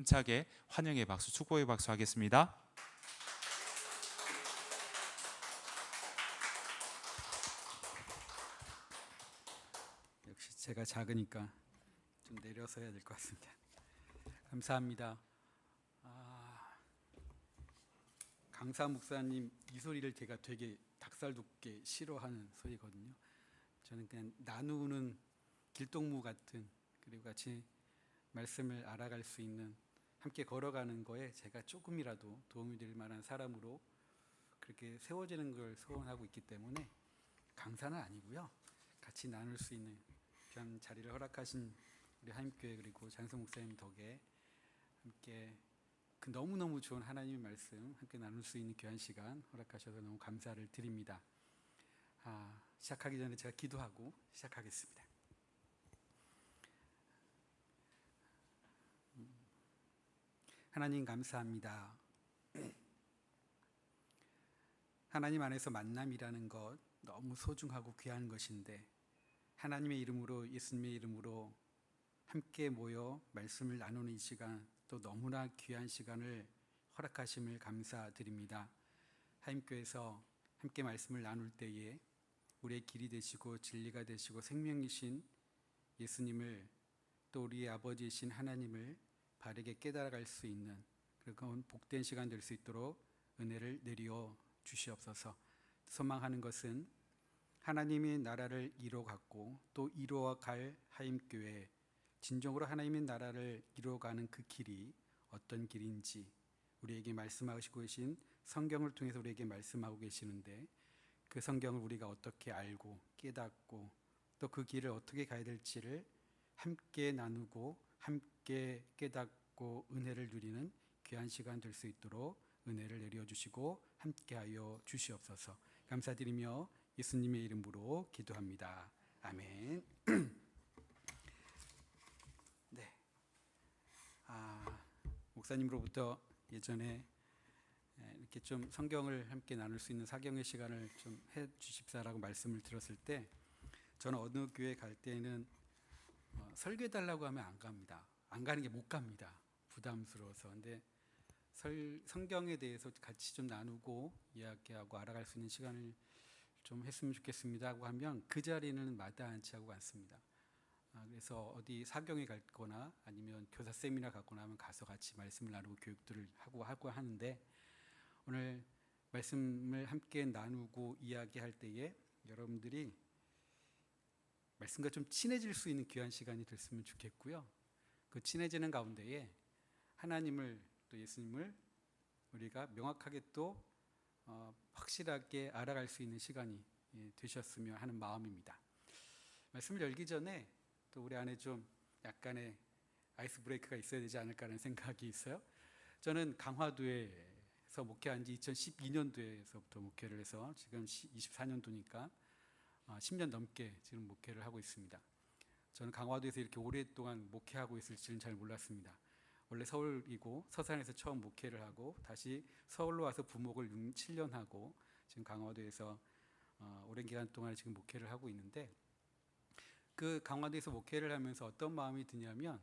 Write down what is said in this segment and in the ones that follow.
힘차게 환영의 박수, 축복의 박수 하겠습니다. 역시 제가 작으니까 좀 내려서 해야 될 것 같습니다. 감사합니다. 강사 목사님 이 소리를 제가 되게 닭살 돋게 싫어하는 소리거든요. 저는 그냥 나누는 길동무 같은, 그리고 같이 말씀을 알아갈 수 있는, 함께 걸어가는 거에 제가 조금이라도 도움이 될 만한 사람으로 그렇게 세워지는 걸 소원하고 있기 때문에 강사는 아니고요. 같이 나눌 수 있는 귀한 자리를 허락하신 우리 하임교회 그리고 장성 목사님 덕에 함께 그 너무너무 좋은 하나님의 말씀 함께 나눌 수 있는 귀한 시간 허락하셔서 너무 감사를 드립니다. 시작하기 전에 제가 기도하고 시작하겠습니다. 하나님 감사합니다. 하나님 안에서 만남이라는 것 너무 소중하고 귀한 것인데, 하나님의 이름으로, 예수님의 이름으로 함께 모여 말씀을 나누는 이 시간, 또 너무나 귀한 시간을 허락하심을 감사드립니다. 하임교회에서 함께 말씀을 나눌 때에 우리의 길이 되시고 진리가 되시고 생명이신 예수님을, 또 우리의 아버지이신 하나님을 바르게 깨달아갈 수 있는 그런 복된 시간 될 수 있도록 은혜를 내려 주시옵소서. 소망하는 것은 하나님의 나라를 이루어갔고 또 이루어갈 하임교회, 진정으로 하나님의 나라를 이루어가는 그 길이 어떤 길인지 우리에게 말씀하시고 계신 성경을 통해서 우리에게 말씀하고 계시는데, 그 성경을 우리가 어떻게 알고 깨닫고 또 그 길을 어떻게 가야 될지를 함께 나누고 함께 깨닫고 은혜를 누리는 귀한 시간 될 수 있도록 은혜를 내려주시고 함께하여 주시옵소서. 감사드리며 예수님의 이름으로 기도합니다. 아멘. 네. 목사님으로부터 예전에 이렇게 좀 성경을 함께 나눌 수 있는 사경의 시간을 좀 해 주십사라고 말씀을 들었을 때, 저는 어느 교회 갈 때는 설교해 달라고 하면 안 갑니다. 안 가는 게 못 갑니다. 부담스러워서. 근데 성경에 대해서 같이 좀 나누고 이야기하고 알아갈 수 있는 시간을 좀 했으면 좋겠습니다 하고 하면 그 자리는 마다않지 하고 갔습니다. 그래서 어디 사경에 갔거나 아니면 교사 세미나 갔거나 하면 가서 같이 말씀을 나누고 교육들을 하고 하는데, 오늘 말씀을 함께 나누고 이야기할 때에 여러분들이 말씀과 좀 친해질 수 있는 귀한 시간이 됐으면 좋겠고요. 그 친해지는 가운데에 하나님을 또 예수님을 우리가 명확하게 또 확실하게 알아갈 수 있는 시간이 되셨으면 하는 마음입니다. 말씀을 열기 전에 또 우리 안에 좀 약간의 아이스 브레이크가 있어야 되지 않을까라는 생각이 있어요. 저는 강화도에서 목회한 지 2012년도에서부터 목회를 해서 지금 24년도니까 10년 넘게 지금 목회를 하고 있습니다. 저는 강화도에서 이렇게 오랫동안 목회하고 있을 줄은 잘 몰랐습니다. 원래 서울이고 서산에서 처음 목회를 하고 다시 서울로 와서 부목을 7년 하고 지금 강화도에서 오랜 기간 동안 지금 목회를 하고 있는데, 그 강화도에서 목회를 하면서 어떤 마음이 드냐면,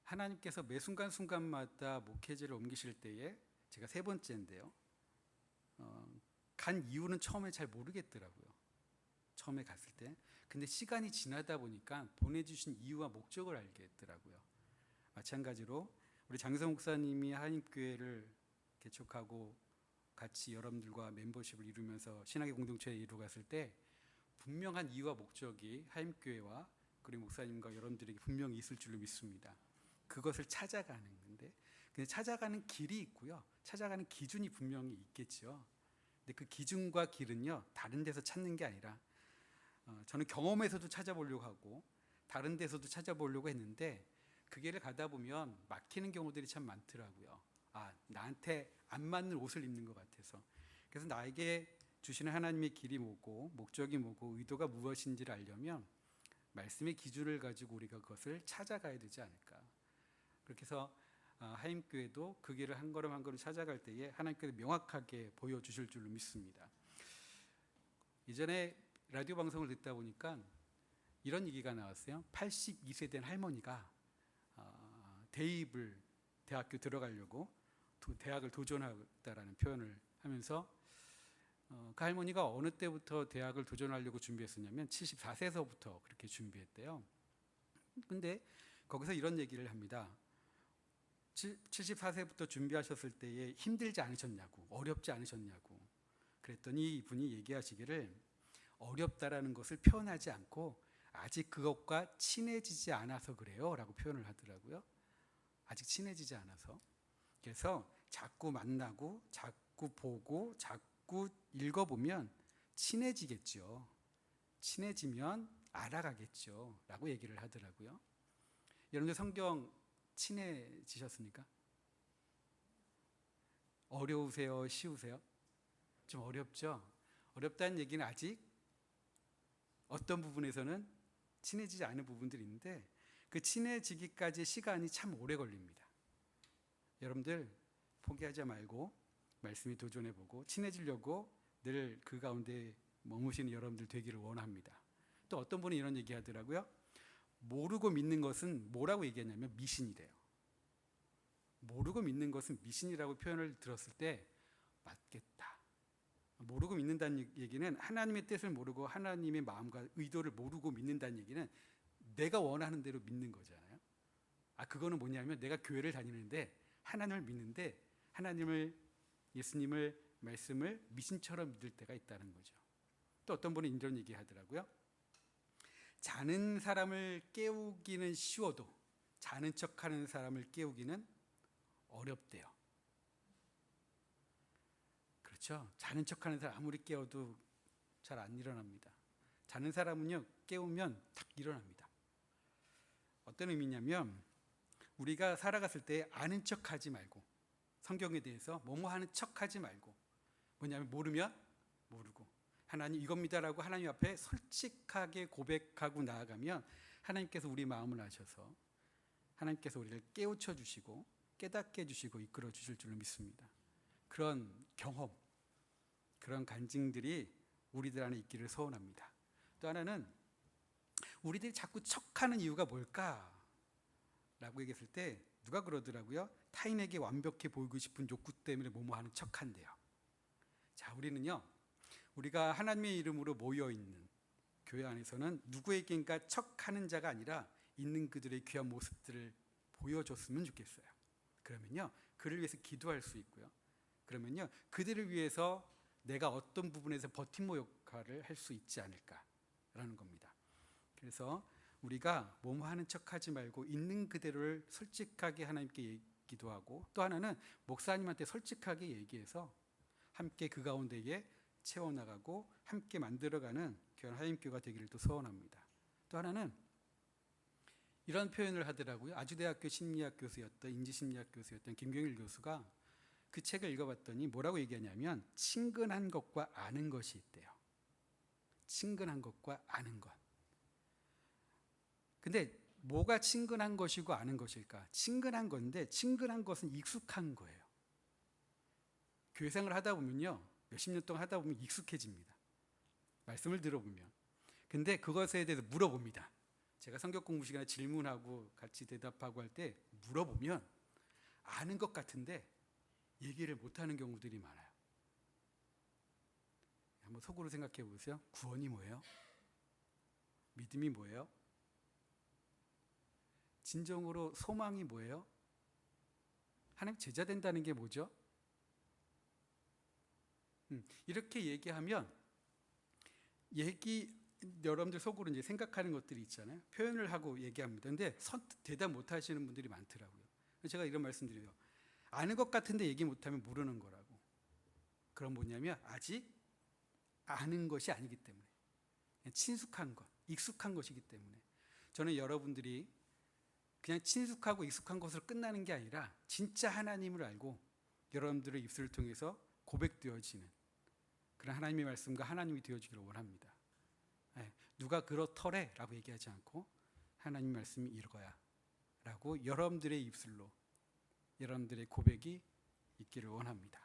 하나님께서 매 순간순간마다 목회지를 옮기실 때에, 제가 3번째인데요, 간 이유는 처음에 잘 모르겠더라고요. 처음에 갔을 때. 근데 시간이 지나다 보니까 보내주신 이유와 목적을 알겠더라고요. 마찬가지로 우리 장성 목사님이 하임교회를 개척하고 같이 여러분들과 멤버십을 이루면서 신학의 공동체에 이루어갔을 때 분명한 이유와 목적이 하임교회와 그리고 목사님과 여러분들에게 분명히 있을 줄로 믿습니다. 그것을 찾아가는 건데, 근데 찾아가는 길이 있고요, 찾아가는 기준이 분명히 있겠죠. 근데 그 기준과 길은요, 다른 데서 찾는 게 아니라 저는 경험에서도 찾아보려고 하고 다른 데서도 찾아보려고 했는데, 그 길을 가다 보면 막히는 경우들이 참 많더라고요. 나한테 안 맞는 옷을 입는 것 같아서. 그래서 나에게 주시는 하나님의 길이 뭐고 목적이 뭐고 의도가 무엇인지를 알려면 말씀의 기준을 가지고 우리가 그것을 찾아가야 되지 않을까. 그렇게 해서 하임교회도 그 길을 한 걸음 한 걸음 찾아갈 때에 하나님께서 명확하게 보여주실 줄로 믿습니다. 이전에 라디오 방송을 듣다 보니까 이런 얘기가 나왔어요. 82세 된 할머니가 대입을 대학교 들어가려고 대학을 도전하다라는 표현을 하면서 그 할머니가 어느 때부터 대학을 도전하려고 준비했었냐면 74세서부터 그렇게 준비했대요. 근데 거기서 이런 얘기를 합니다. 74세부터 준비하셨을 때에 힘들지 않으셨냐고, 어렵지 않으셨냐고. 그랬더니 이분이 얘기하시기를 어렵다라는 것을 표현하지 않고 아직 그것과 친해지지 않아서 그래요 라고 표현을 하더라고요. 아직 친해지지 않아서. 그래서 자꾸 만나고 자꾸 보고 자꾸 읽어보면 친해지겠죠. 친해지면 알아가겠죠 라고 얘기를 하더라고요. 여러분들 성경 친해지셨습니까? 어려우세요? 쉬우세요? 좀 어렵죠? 어렵다는 얘기는 아직 어떤 부분에서는 친해지지 않은 부분들이 있는데 그 친해지기까지 시간이 참 오래 걸립니다. 여러분들 포기하지 말고 말씀에 도전해보고 친해지려고 늘 그 가운데 머무시는 여러분들 되기를 원합니다. 또 어떤 분이 이런 얘기 하더라고요. 모르고 믿는 것은 뭐라고 얘기했냐면 미신이래요. 모르고 믿는 것은 미신이라고 표현을 들었을 때 맞겠다. 모르고 믿는다는 얘기는 하나님의 뜻을 모르고 하나님의 마음과 의도를 모르고 믿는다는 얘기는 내가 원하는 대로 믿는 거잖아요. 그거는 뭐냐면 내가 교회를 다니는데 하나님을 믿는데 하나님을, 예수님을, 말씀을 미신처럼 믿을 때가 있다는 거죠. 또 어떤 분은 이런 얘기 하더라고요. 자는 사람을 깨우기는 쉬워도 자는 척하는 사람을 깨우기는 어렵대요. 그렇죠? 자는 척하는 사람 아무리 깨워도 잘 안 일어납니다. 자는 사람은요 깨우면 탁 일어납니다. 어떤 의미냐면 우리가 살아갔을 때 아는 척하지 말고 성경에 대해서 뭐뭐 하는 척하지 말고 뭐냐면 모르면 모르고 하나님 이겁니다라고 하나님 앞에 솔직하게 고백하고 나아가면 하나님께서 우리 마음을 아셔서 하나님께서 우리를 깨우쳐 주시고 깨닫게 해주시고 이끌어 주실 줄로 믿습니다. 그런 경험, 그런 간증들이 우리들 안에 있기를 소원합니다. 또 하나는 우리들이 자꾸 척하는 이유가 뭘까? 라고 얘기했을 때 누가 그러더라고요. 타인에게 완벽해 보이고 싶은 욕구 때문에 뭐뭐 하는 척한대요. 자, 우리는요. 우리가 하나님의 이름으로 모여있는 교회 안에서는 누구에게인가 척하는 자가 아니라 있는 그들의 귀한 모습들을 보여줬으면 좋겠어요. 그러면요. 그를 위해서 기도할 수 있고요. 그러면요. 그들을 위해서 내가 어떤 부분에서 버팀목 역할을 할 수 있지 않을까라는 겁니다. 그래서 우리가 뭐뭐 하는 척하지 말고 있는 그대로를 솔직하게 하나님께 기도하고 또 하나는 목사님한테 솔직하게 얘기해서 함께 그 가운데에 채워나가고 함께 만들어가는 귀한 하나님교회가 되기를 또 소원합니다. 또 하나는 이런 표현을 하더라고요. 아주대학교 심리학 교수였던 인지심리학 교수였던 김경일 교수가 그 책을 읽어봤더니 뭐라고 얘기하냐면 친근한 것과 아는 것이 있대요. 친근한 것과 아는 것. 근데 뭐가 친근한 것이고 아는 것일까? 친근한 건데 친근한 것은 익숙한 거예요. 교회 생활을 하다 보면요. 몇십 년 동안 하다 보면 익숙해집니다. 말씀을 들어보면. 근데 그것에 대해서 물어봅니다. 제가 성경 공부 시간에 질문하고 같이 대답하고 할 때 물어보면 아는 것 같은데 얘기를 못하는 경우들이 많아요. 한번 속으로 생각해 보세요. 구원이 뭐예요? 믿음이 뭐예요? 진정으로 소망이 뭐예요? 하나님 제자 된다는 게 뭐죠? 이렇게 얘기하면 여러분들 속으로 이제 생각하는 것들이 있잖아요. 표현을 하고 얘기합니다. 근데 선뜻 대답 못 하시는 분들이 많더라고요. 제가 이런 말씀드려요. 아는 것 같은데 얘기 못하면 모르는 거라고. 그럼 뭐냐면 아직 아는 것이 아니기 때문에 친숙한 것, 익숙한 것이기 때문에 저는 여러분들이 그냥 친숙하고 익숙한 것으로 끝나는 게 아니라 진짜 하나님을 알고 여러분들의 입술을 통해서 고백되어지는 그런 하나님의 말씀과 하나님이 되어주기를 원합니다. 누가 그렇더래 라고 얘기하지 않고 하나님 말씀이 이거야 라고 여러분들의 입술로 여러분들의 고백이 있기를 원합니다.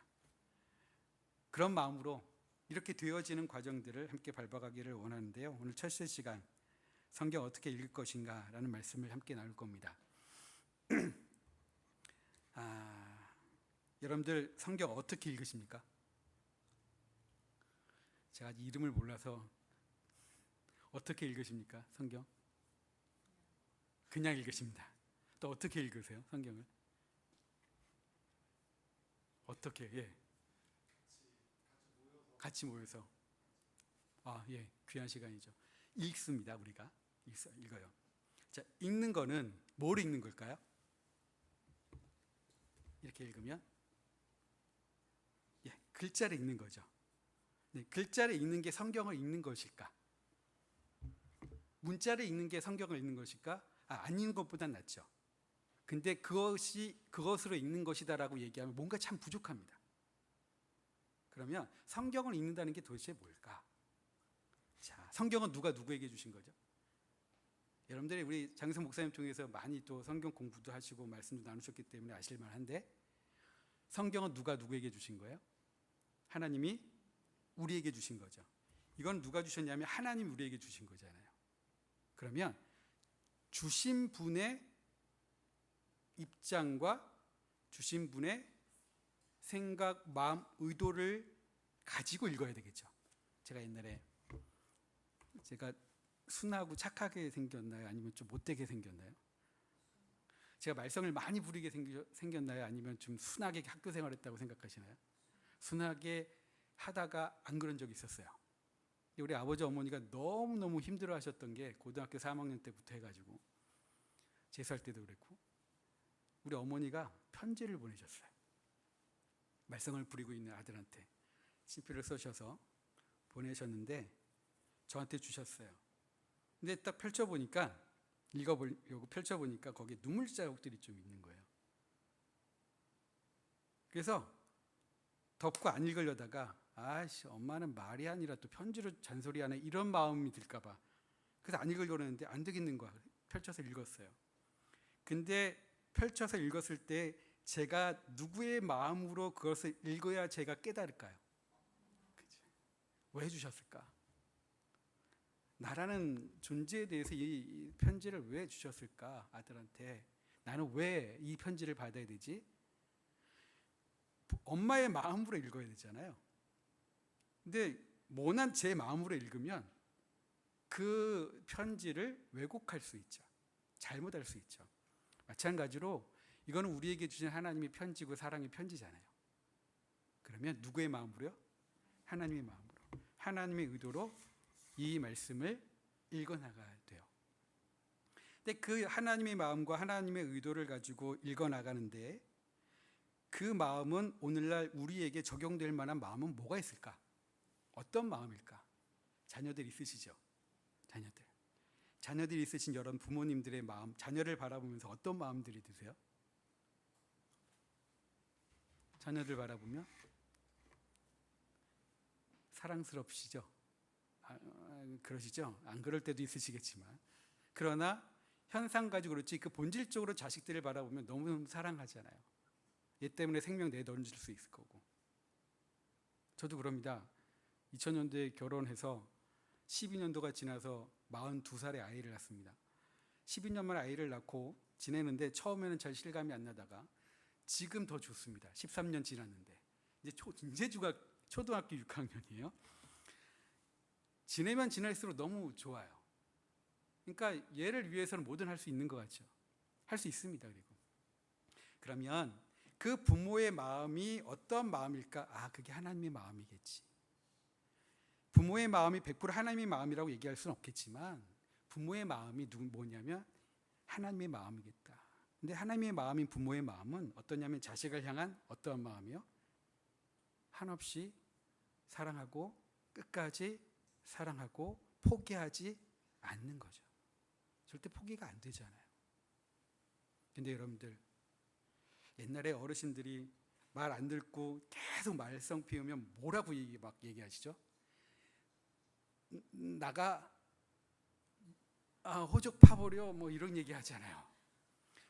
그런 마음으로 이렇게 되어지는 과정들을 함께 밟아가기를 원하는데요. 오늘 첫째 시간 성경 어떻게 읽을 것인가 라는 말씀을 함께 나눌 겁니다. 여러분들 성경 어떻게 읽으십니까? 제가 이름을 몰라서 어떻게 읽으십니까? 성경? 그냥 읽으십니다. 또 어떻게 읽으세요? 성경을? 어떻게? 예. 같이 모여서. 예. 귀한 시간이죠. 읽습니다. 우리가 읽어요. 자, 읽는 거는 뭘 읽는 걸까요? 이렇게 읽으면 글자를 읽는 거죠. 네, 글자를 읽는 게 성경을 읽는 것일까? 문자를 읽는 게 성경을 읽는 것일까? 안 읽는 것보단 낫죠. 근데 그것으로 읽는 것이다라고 얘기하면 뭔가 참 부족합니다. 그러면 성경을 읽는다는 게 도대체 뭘까? 자, 성경은 누가 누구에게 주신 거죠? 여러분들이 우리 장성 목사님 통해서 많이 또 성경 공부도 하시고 말씀도 나누셨기 때문에 아실 만한데, 성경은 누가 누구에게 주신 거예요? 하나님이 우리에게 주신 거죠. 이건 누가 주셨냐면 하나님이 우리에게 주신 거잖아요. 그러면 주신 분의 입장과 주신 분의 생각, 마음, 의도를 가지고 읽어야 되겠죠. 제가 옛날에 제가 순하고 착하게 생겼나요? 아니면 좀 못되게 생겼나요? 제가 말썽을 많이 부리게 생겼나요? 아니면 좀 순하게 학교 생활했다고 생각하시나요? 순하게 하다가 안 그런 적이 있었어요. 우리 아버지 어머니가 너무너무 힘들어 하셨던 게 고등학교 3학년 때부터 해가지고 재수할 때도 그랬고, 우리 어머니가 편지를 보내셨어요. 말썽을 부리고 있는 아들한테 친필을 써셔서 보내셨는데 저한테 주셨어요. 근데 딱 펼쳐보니까, 읽어보려고 펼쳐보니까 거기에 눈물 자국들이 좀 있는 거예요. 그래서 덮고 안 읽으려다가 엄마는 말이 아니라 또 편지로 잔소리하네, 이런 마음이 들까봐 그래서 안 읽으려고 했는데 안 되겠는 거야. 펼쳐서 읽었어요. 근데 펼쳐서 읽었을 때 제가 누구의 마음으로 그것을 읽어야 제가 깨달을까요? 그치? 왜 주셨을까? 나라는 존재에 대해서 이 편지를 왜 주셨을까? 아들한테 나는 왜 이 편지를 받아야 되지? 엄마의 마음으로 읽어야 되잖아요. 근데 모난 제 마음으로 읽으면 그 편지를 왜곡할 수 있죠. 잘못할 수 있죠. 마찬가지로 이거는 우리에게 주신 하나님의 편지고 사랑의 편지잖아요. 그러면 누구의 마음으로요? 하나님의 마음으로, 하나님의 의도로 이 말씀을 읽어나가야 돼요. 근데 그 하나님의 마음과 하나님의 의도를 가지고 읽어나가는데, 그 마음은 오늘날 우리에게 적용될 만한 마음은 뭐가 있을까? 어떤 마음일까? 자녀들 있으시죠? 자녀들이 있으신 여러분 부모님들의 마음, 자녀를 바라보면서 어떤 마음들이 드세요? 자녀들 바라보면 사랑스럽시죠? 그러시죠? 안 그럴 때도 있으시겠지만, 그러나 현상 가지고 그렇지 그 본질적으로 자식들을 바라보면 너무 사랑하잖아요. 얘 때문에 생명 내던질 수 있을 거고. 저도 그럽니다. 2000년도에 결혼해서 12년도가 지나서 42살에 아이를 낳습니다. 12년 만에 아이를 낳고 지내는데 처음에는 잘 실감이 안 나다가 지금 더 좋습니다. 13년 지났는데 이제 초등학교 6학년이에요. 지내면 지날수록 너무 좋아요. 그러니까 얘를 위해서는 뭐든 할 수 있는 것 같죠. 할 수 있습니다. 그러면 그 부모의 마음이 어떤 마음일까? 그게 하나님의 마음이겠지. 부모의 마음이 100% 하나님의 마음이라고 얘기할 수는 없겠지만, 부모의 마음이 뭐냐면 하나님의 마음이겠다. 근데 하나님의 마음인 부모의 마음은 어떠냐면 자식을 향한 어떠한 마음이요? 한없이 사랑하고 끝까지 사랑하고 포기하지 않는 거죠. 절대 포기가 안 되잖아요. 근데 여러분들, 옛날에 어르신들이 말 안 듣고 계속 말썽 피우면 뭐라고 막 얘기하시죠? 나가 호적 파버려 뭐 이런 얘기 하잖아요.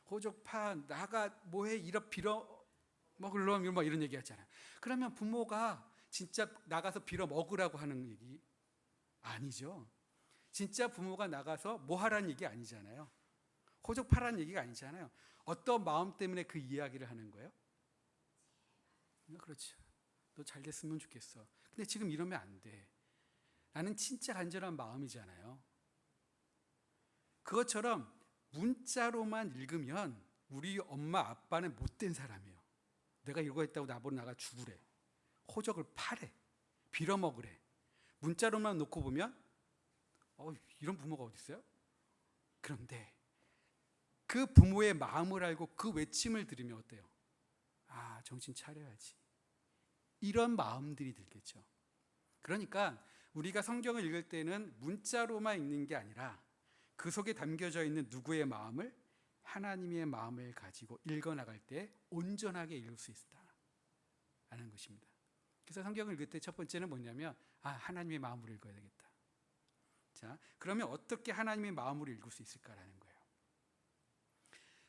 호적 파, 나가 뭐해, 이러 빌어 먹으려면 막 이런 얘기 하잖아요. 그러면 부모가 진짜 나가서 빌어 먹으라고 하는 얘기 아니죠. 진짜 부모가 나가서 뭐 하라는 얘기 아니잖아요. 호적 파라는 얘기가 아니잖아요. 어떤 마음 때문에 그 이야기를 하는 거예요? 그렇죠. 너 잘 됐으면 좋겠어. 근데 지금 이러면 안 돼. 나는 진짜 간절한 마음이잖아요. 그것처럼 문자로만 읽으면 우리 엄마 아빠는 못된 사람이에요. 내가 이거 했다고 나보고 나가 죽으래. 호적을 파래. 빌어먹으래. 문자로만 놓고 보면 이런 부모가 어디 있어요? 그런데 그 부모의 마음을 알고 그 외침을 들으면 어때요? 아, 정신 차려야지. 이런 마음들이 들겠죠. 그러니까 우리가 성경을 읽을 때는 문자로만 읽는 게 아니라 그 속에 담겨져 있는 누구의 마음을, 하나님의 마음을 가지고 읽어나갈 때 온전하게 읽을 수 있다라는 것입니다. 그래서 성경을 읽을 때 첫 번째는 뭐냐면 하나님의 마음으로 읽어야 되겠다. 자, 그러면 어떻게 하나님의 마음으로 읽을 수 있을까라는 거예요.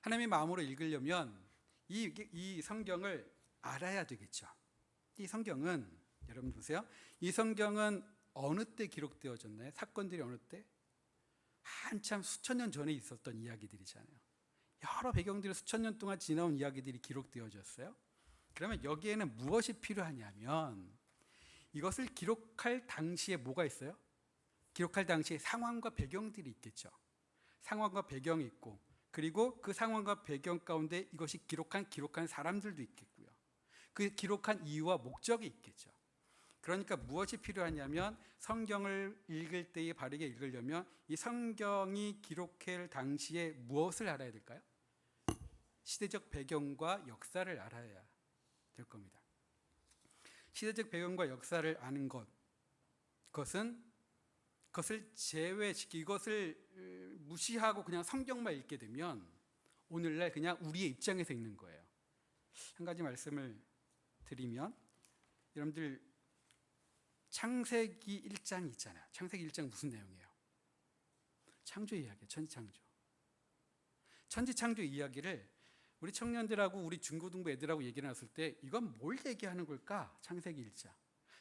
하나님의 마음으로 읽으려면 이 성경을 알아야 되겠죠. 이 성경은 여러분 보세요. 이 성경은 어느 때 기록되어졌나요? 사건들이 어느 때? 한참 수천 년 전에 있었던 이야기들이잖아요. 여러 배경들이 수천 년 동안 지나온 이야기들이 기록되어졌어요. 그러면 여기에는 무엇이 필요하냐면 이것을 기록할 당시에 뭐가 있어요? 기록할 당시에 상황과 배경들이 있겠죠. 상황과 배경이 있고, 그리고 그 상황과 배경 가운데 이것이 기록한 사람들도 있겠고요. 그 기록한 이유와 목적이 있겠죠. 그러니까 무엇이 필요하냐면 성경을 읽을 때에 바르게 읽으려면 이 성경이 기록할 당시에 무엇을 알아야 될까요? 시대적 배경과 역사를 알아야 될 겁니다. 시대적 배경과 역사를 아는 그것을 제외시키고 이것을 무시하고 그냥 성경만 읽게 되면 오늘날 그냥 우리의 입장에서 읽는 거예요. 한 가지 말씀을 드리면 여러분들 창세기 1장 있잖아요. 창세기 1장 무슨 내용이에요? 창조 이야기예요. 천지창조 이야기를 우리 청년들하고 우리 중고등부 애들하고 얘기 나눴을 때 이건 뭘 얘기하는 걸까? 창세기 1장.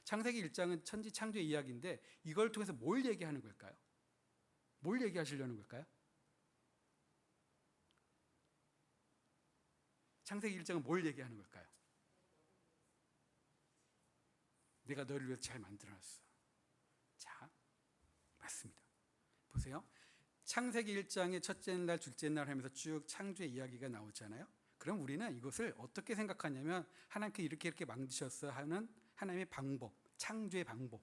창세기 1장은 천지창조 이야기인데 이걸 통해서 뭘 얘기하는 걸까요? 뭘 얘기하시려는 걸까요? 창세기 1장은 뭘 얘기하는 걸까요? 내가 너를 위해서 잘 만들어놨어. 자, 맞습니다. 보세요. 창세기 1장의 첫째 날, 둘째 날 하면서 쭉 창조의 이야기가 나오잖아요. 그럼 우리는 이것을 어떻게 생각하냐면 하나님께 이렇게 만드셨어 하는 하나님의 방법, 창조의 방법,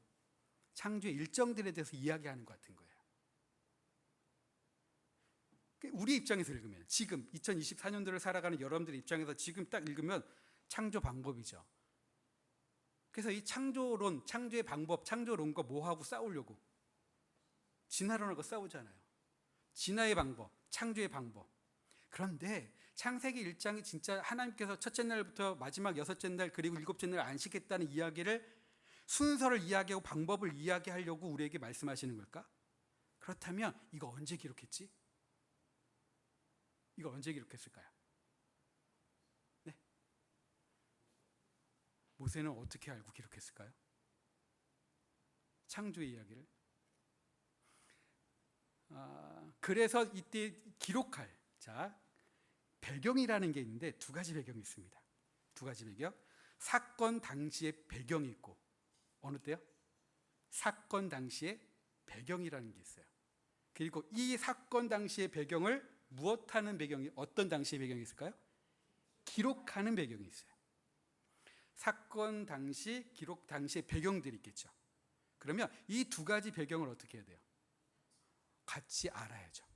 창조의 일정들에 대해서 이야기하는 것 같은 거예요. 우리 입장에서 읽으면 지금 2024년도를 살아가는 여러분들 입장에서 지금 딱 읽으면 창조 방법이죠. 그래서 이 창조론, 창조의 방법, 창조론과 뭐하고 싸우려고? 진화론하고 싸우잖아요. 진화의 방법, 창조의 방법. 그런데 창세기 1장이 진짜 하나님께서 첫째 날부터 마지막 여섯째 날 그리고 일곱째 날 안식했다는 이야기를 순서를 이야기하고 방법을 이야기하려고 우리에게 말씀하시는 걸까? 그렇다면 이거 언제 기록했지? 이거 언제 기록했을까요? 네? 모세는 어떻게 알고 기록했을까요? 창조의 이야기를. 그래서 이때 기록할 배경이라는 게 있는데 두 가지 배경이 있습니다. 두 가지 배경. 사건 당시의 배경이 있고 어느 때요? 사건 당시의 배경이라는 게 있어요. 그리고 이 사건 당시의 배경을 무엇하는 배경이 어떤 당시의 배경이 있을까요? 기록하는 배경이 있어요. 사건 당시, 기록 당시의 배경들이 있겠죠. 그러면 이 두 가지 배경을 어떻게 해야 돼요? 같이 알아야죠.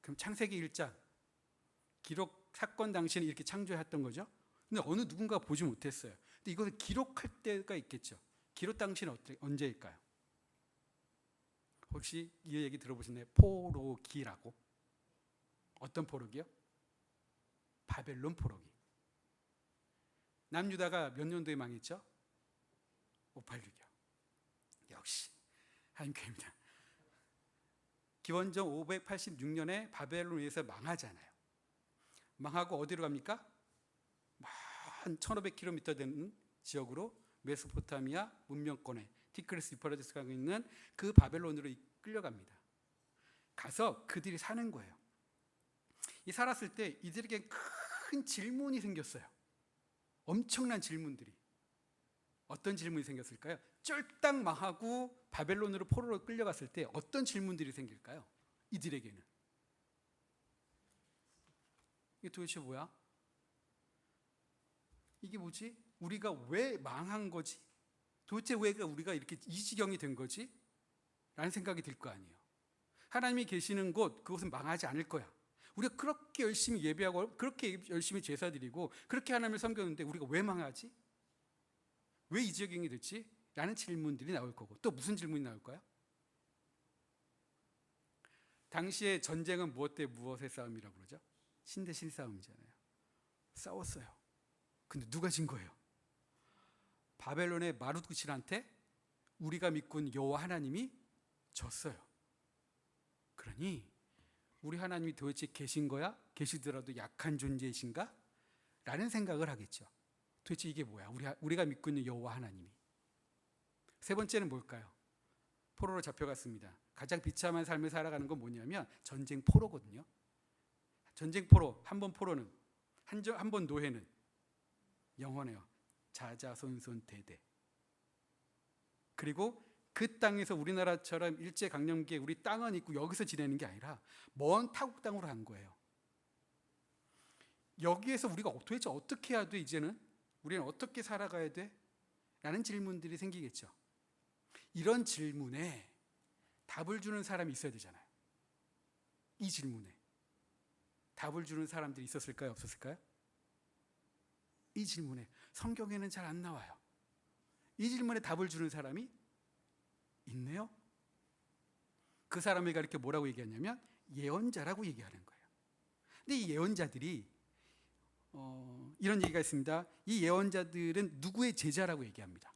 그럼 창세기 1장 기록 사건 당시에는 이렇게 창조했던 거죠. 근데 어느 누군가가 보지 못했어요. 근데 이것을 기록할 때가 있겠죠. 기록 당시는 언제일까요? 혹시 이 얘기 들어보셨나요? 포로기라고. 어떤 포로기요? 바벨론 포로기. 남유다가 몇 년도에 망했죠? 586이요. 역시 하나님께입니다. 기원전 586년에 바벨론에 의해서 망하잖아요. 망하고 어디로 갑니까? 한 1500km 되는 지역으로 메소포타미아 문명권에 티그리스 유프라테스가 있는 그 바벨론으로 끌려갑니다. 가서 그들이 사는 거예요. 이 살았을 때 이들에게 큰 질문이 생겼어요. 엄청난 질문들이, 어떤 질문이 생겼을까요? 쫄딱 망하고 바벨론으로 포로로 끌려갔을 때 어떤 질문들이 생길까요? 이들에게는 이게 도대체 뭐야? 이게 뭐지? 우리가 왜 망한 거지? 도대체 왜 우리가 이렇게 이 지경이 된 거지? 라는 생각이 들 거 아니에요. 하나님이 계시는 곳, 그곳은 망하지 않을 거야. 우리가 그렇게 열심히 예배하고 그렇게 열심히 제사 드리고 그렇게 하나님을 섬겼는데 우리가 왜 망하지? 왜 이 지경이 됐지? 라는 질문들이 나올 거고, 또 무슨 질문이 나올까요? 당시에 전쟁은 무엇 대 무엇의 싸움이라고 그러죠? 신 대 신 싸움이잖아요. 싸웠어요. 근데 누가 진 거예요? 바벨론의 마루크신한테 우리가 믿고 있는 여호와 하나님이 졌어요. 그러니 우리 하나님이 도대체 계신 거야? 계시더라도 약한 존재이신가? 라는 생각을 하겠죠. 도대체 이게 뭐야? 우리가 믿고 있는 여호와 하나님이. 세 번째는 뭘까요? 포로로 잡혀갔습니다. 가장 비참한 삶을 살아가는 건 뭐냐면 전쟁 포로거든요. 전쟁 포로, 한 번 포로는, 한 번 노예는 영원해요. 자자손손 대대. 그리고 그 땅에서 우리나라처럼 일제강점기에 우리 땅은 있고 여기서 지내는 게 아니라 먼 타국 땅으로 간 거예요. 여기에서 우리가 도대체 어떻게 해야 돼? 이제는 우리는 어떻게 살아가야 돼? 라는 질문들이 생기겠죠. 이런 질문에 답을 주는 사람이 있어야 되잖아요. 이 질문에 답을 주는 사람들이 있었을까요? 없었을까요? 이 질문에 성경에는 잘 안 나와요. 이 질문에 답을 주는 사람이 있네요. 그 사람을 가리켜 뭐라고 얘기하냐면 예언자라고 얘기하는 거예요. 근데 이 예언자들이 이런 얘기가 있습니다. 이 예언자들은 누구의 제자라고 얘기합니다.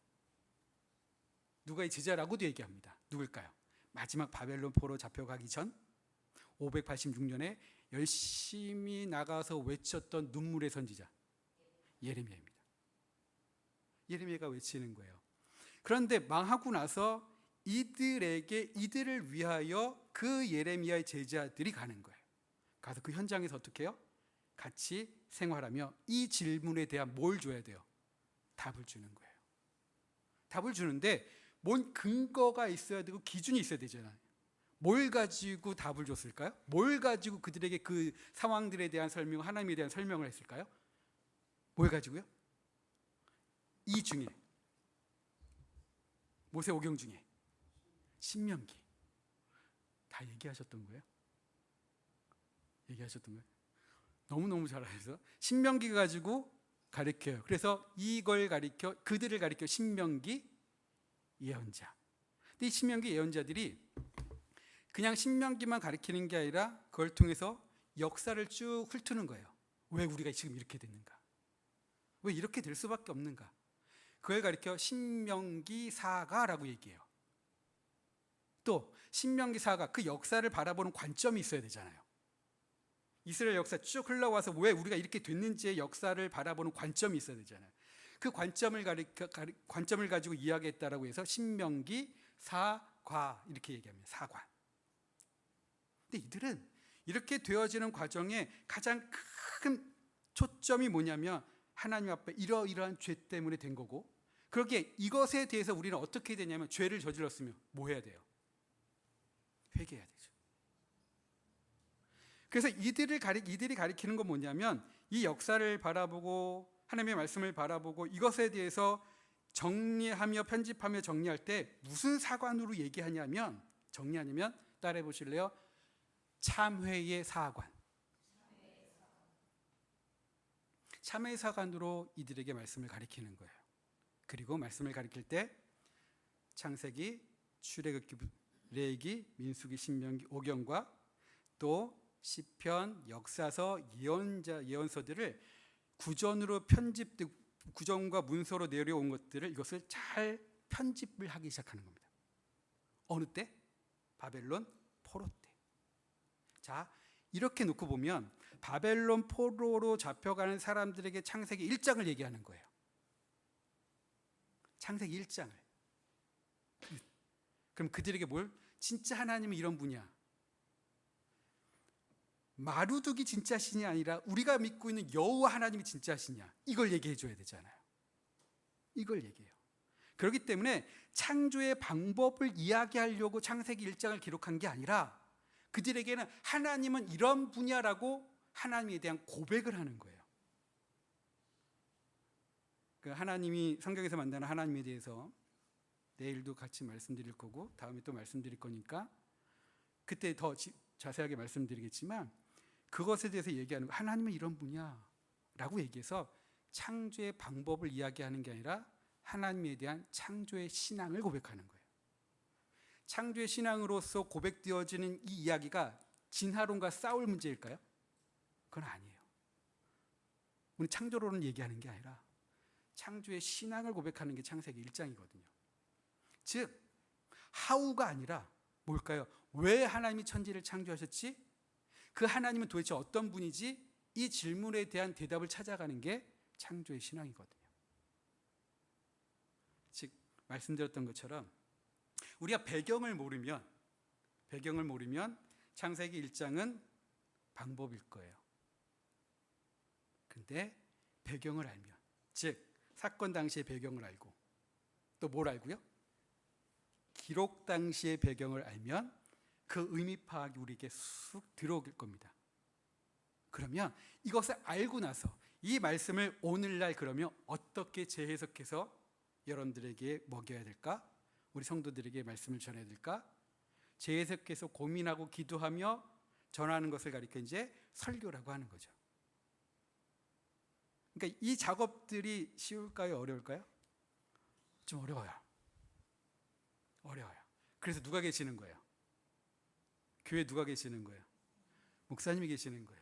누가의 제자라고도 얘기합니다. 누굴까요? 마지막 바벨론 포로 잡혀가기 전 586년에 열심히 나가서 외쳤던 눈물의 선지자 예레미야입니다. 예레미야가 외치는 거예요. 그런데 망하고 나서 이들을 위하여 그 예레미야의 제자들이 가는 거예요. 가서 그 현장에서 어떻게 해요? 같이 생활하며 이 질문에 대한 뭘 줘야 돼요? 답을 주는 거예요. 답을 주는데 뭔 근거가 있어야 되고 기준이 있어야 되잖아요. 뭘 가지고 답을 줬을까요? 뭘 가지고 그들에게 그 상황들에 대한 설명, 하나님에 대한 설명을 했을까요? 뭘 가지고요? 이 중에 모세오경 중에 신명기 다 얘기하셨던 거예요? 얘기하셨던 거예요? 너무너무 잘 알아서 신명기 가지고 가르쳐요. 그래서 이걸 가리켜, 그들을 가리켜 신명기 예언자. 근데 이 신명기 예언자들이 그냥 신명기만 가리키는 게 아니라 그걸 통해서 역사를 쭉 훑는 거예요. 왜 우리가 지금 이렇게 됐는가? 왜 이렇게 될 수밖에 없는가? 그걸 가리켜 신명기사가라고 얘기해요. 또 신명기사가 그 역사를 바라보는 관점이 있어야 되잖아요. 이스라엘 역사 쭉 흘러와서 왜 우리가 이렇게 됐는지의 역사를 바라보는 관점이 있어야 되잖아요. 그 관점을 가지고 이야기했다라고 해서 신명기 사과 이렇게 얘기합니다. 사관. 근데 이들은 이렇게 되어지는 과정에 가장 큰 초점이 뭐냐면 하나님 앞에 이러이러한 죄 때문에 된 거고, 그렇게 이것에 대해서 우리는 어떻게 되냐면 죄를 저질렀으면 뭐 해야 돼요? 회개해야 되죠. 그래서 이들이 가리키는 건 뭐냐면 이 역사를 바라보고 하나님의 말씀을 바라보고 이것에 대해서 정리하며 편집하며 정리할 때 무슨 사관으로 얘기하냐면, 정리하냐면 따라해 보실래요? 참회의 사관. 참회의 사관으로 이들에게 말씀을 가리키는 거예요. 그리고 말씀을 가리킬 때 창세기, 출애굽기, 레위기, 민수기, 신명기, 오경과 또 시편, 역사서, 예언서들을 구전으로 구전과 문서로 내려온 것들을 이것을 잘 편집을 하기 시작하는 겁니다. 어느 때? 바벨론 포로 때. 자, 이렇게 놓고 보면 바벨론 포로로 잡혀가는 사람들에게 창세기 1장을 얘기하는 거예요. 창세기 1장을. 그럼 그들에게 뭘? 진짜 하나님은 이런 분이야. 마루둑이 진짜 신이 아니라 우리가 믿고 있는 여호와 하나님이 진짜 신이야. 이걸 얘기해 줘야 되잖아요. 이걸 얘기해요. 그렇기 때문에 창조의 방법을 이야기하려고 창세기 1장을 기록한 게 아니라 그들에게는 하나님은 이런 분야라고 하나님에 대한 고백을 하는 거예요. 그 하나님이 성경에서 만나는 하나님에 대해서 내일도 같이 말씀드릴 거고 다음에 또 말씀드릴 거니까 그때 더 자세하게 말씀드리겠지만 그것에 대해서 얘기하는 거 하나님은 이런 분야라고 얘기해서 창조의 방법을 이야기하는 게 아니라 하나님에 대한 창조의 신앙을 고백하는 거예요. 창조의 신앙으로서 고백되어지는 이 이야기가 진화론과 싸울 문제일까요? 그건 아니에요. 우리 창조론을 얘기하는 게 아니라 창조의 신앙을 고백하는 게 창세기 1장이거든요. 즉 하우가 아니라 뭘까요? 왜 하나님이 천지를 창조하셨지? 그 하나님은 도대체 어떤 분이지? 이 질문에 대한 대답을 찾아가는 게 창조의 신앙이거든요. 즉 말씀드렸던 것처럼 우리가 배경을 모르면 창세기 1장은 방법일 거예요. 근데 배경을 알면, 즉 사건 당시의 배경을 알고 또 뭘 알고요? 기록 당시의 배경을 알면 그 의미 파악이 우리에게 쑥 들어올 겁니다. 그러면 이것을 알고 나서 이 말씀을 오늘날 그러면 어떻게 재해석해서 여러분들에게 먹여야 될까? 우리 성도들에게 말씀을 전해야 될까? 재해석해서 고민하고 기도하며 전하는 것을 가리켜 이제 설교라고 하는 거죠. 그러니까 이 작업들이 쉬울까요? 어려울까요? 좀 어려워요. 그래서 누가 계시는 거예요? 교회 누가 계시는 거예요? 목사님이 계시는 거예요.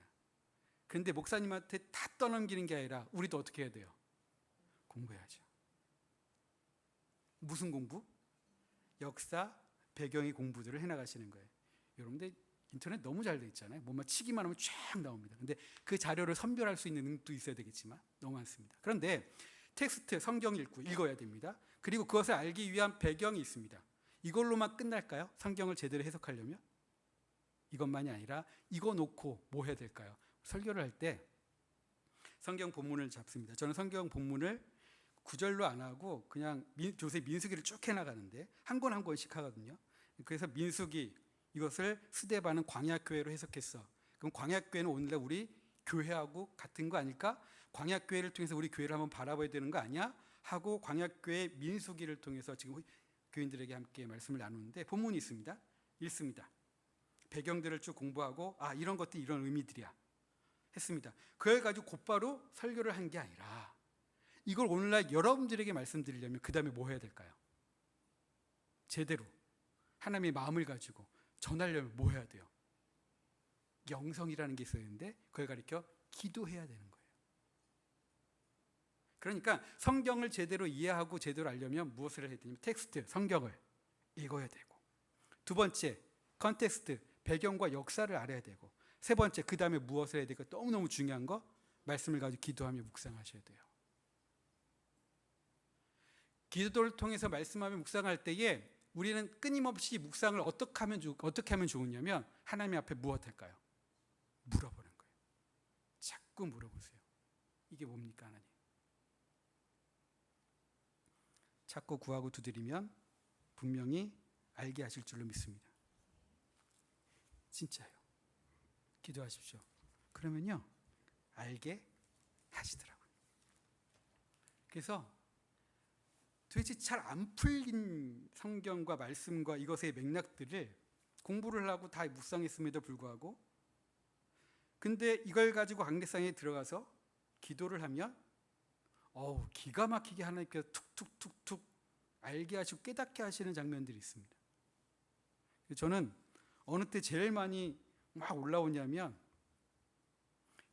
그런데 목사님한테 다 떠넘기는 게 아니라 우리도 어떻게 해야 돼요? 공부해야죠. 무슨 공부? 역사, 배경의 공부들을 해나가시는 거예요. 여러분들 인터넷 너무 잘 돼 있잖아요. 뭐만 치기만 하면 쫙 나옵니다. 근데 그 자료를 선별할 수 있는 능력도 있어야 되겠지만 너무 많습니다. 그런데 텍스트, 성경 읽어야 됩니다. 그리고 그것을 알기 위한 배경이 있습니다. 이걸로만 끝날까요? 성경을 제대로 해석하려면? 이것만이 아니라 이거 놓고 뭐 해야 될까요? 설교를 할 때 성경 본문을 잡습니다. 저는 성경 본문을 구절로 안 하고 그냥 요새 민수기를 쭉 해나가는데 한 권 한 권씩 하거든요. 그래서 민수기 이것을 스데반은 광야교회로 해석했어. 그럼 광야교회는 오늘날 우리 교회하고 같은 거 아닐까? 광야교회를 통해서 우리 교회를 한번 바라봐야 되는 거 아니야? 하고 광야교회 민수기를 통해서 지금 교인들에게 함께 말씀을 나누는데 본문이 있습니다. 읽습니다. 배경들을 쭉 공부하고 이런 것들이 이런 의미들이야 했습니다. 그걸 가지고 곧바로 설교를 한 게 아니라 이걸 오늘날 여러분들에게 말씀드리려면 그 다음에 뭐 해야 될까요? 제대로 하나님의 마음을 가지고 전하려면 뭐 해야 돼요? 영성이라는 게 있어야 되는데 그걸 가리켜 기도해야 되는 거예요. 그러니까 성경을 제대로 이해하고 제대로 알려면 무엇을 해야 되냐면 텍스트, 성경을 읽어야 되고 두 번째, 컨텍스트, 배경과 역사를 알아야 되고 세 번째, 그 다음에 무엇을 해야 될까? 너무너무 중요한 거 말씀을 가지고 기도하며 묵상하셔야 돼요. 기도를 통해서 말씀하며 묵상할 때에 우리는 끊임없이 묵상을 어떻게 하면 좋으냐면 하나님 앞에 무엇 할까요? 물어보는 거예요. 자꾸 물어보세요. 이게 뭡니까 하나님? 찾고 구하고 두드리면 분명히 알게 하실 줄로 믿습니다. 진짜요. 기도하십시오. 그러면요 알게 하시더라고요. 그래서 도대체 잘 안 풀린 성경과 말씀과 이것의 맥락들을 공부를 하고 다 묵상했음에도 불구하고 근데 이걸 가지고 강대상에 들어가서 기도를 하면 기가 막히게 하나님께서 툭툭툭툭 알게 하시고 깨닫게 하시는 장면들이 있습니다. 저는 어느 때 제일 많이 막 올라오냐면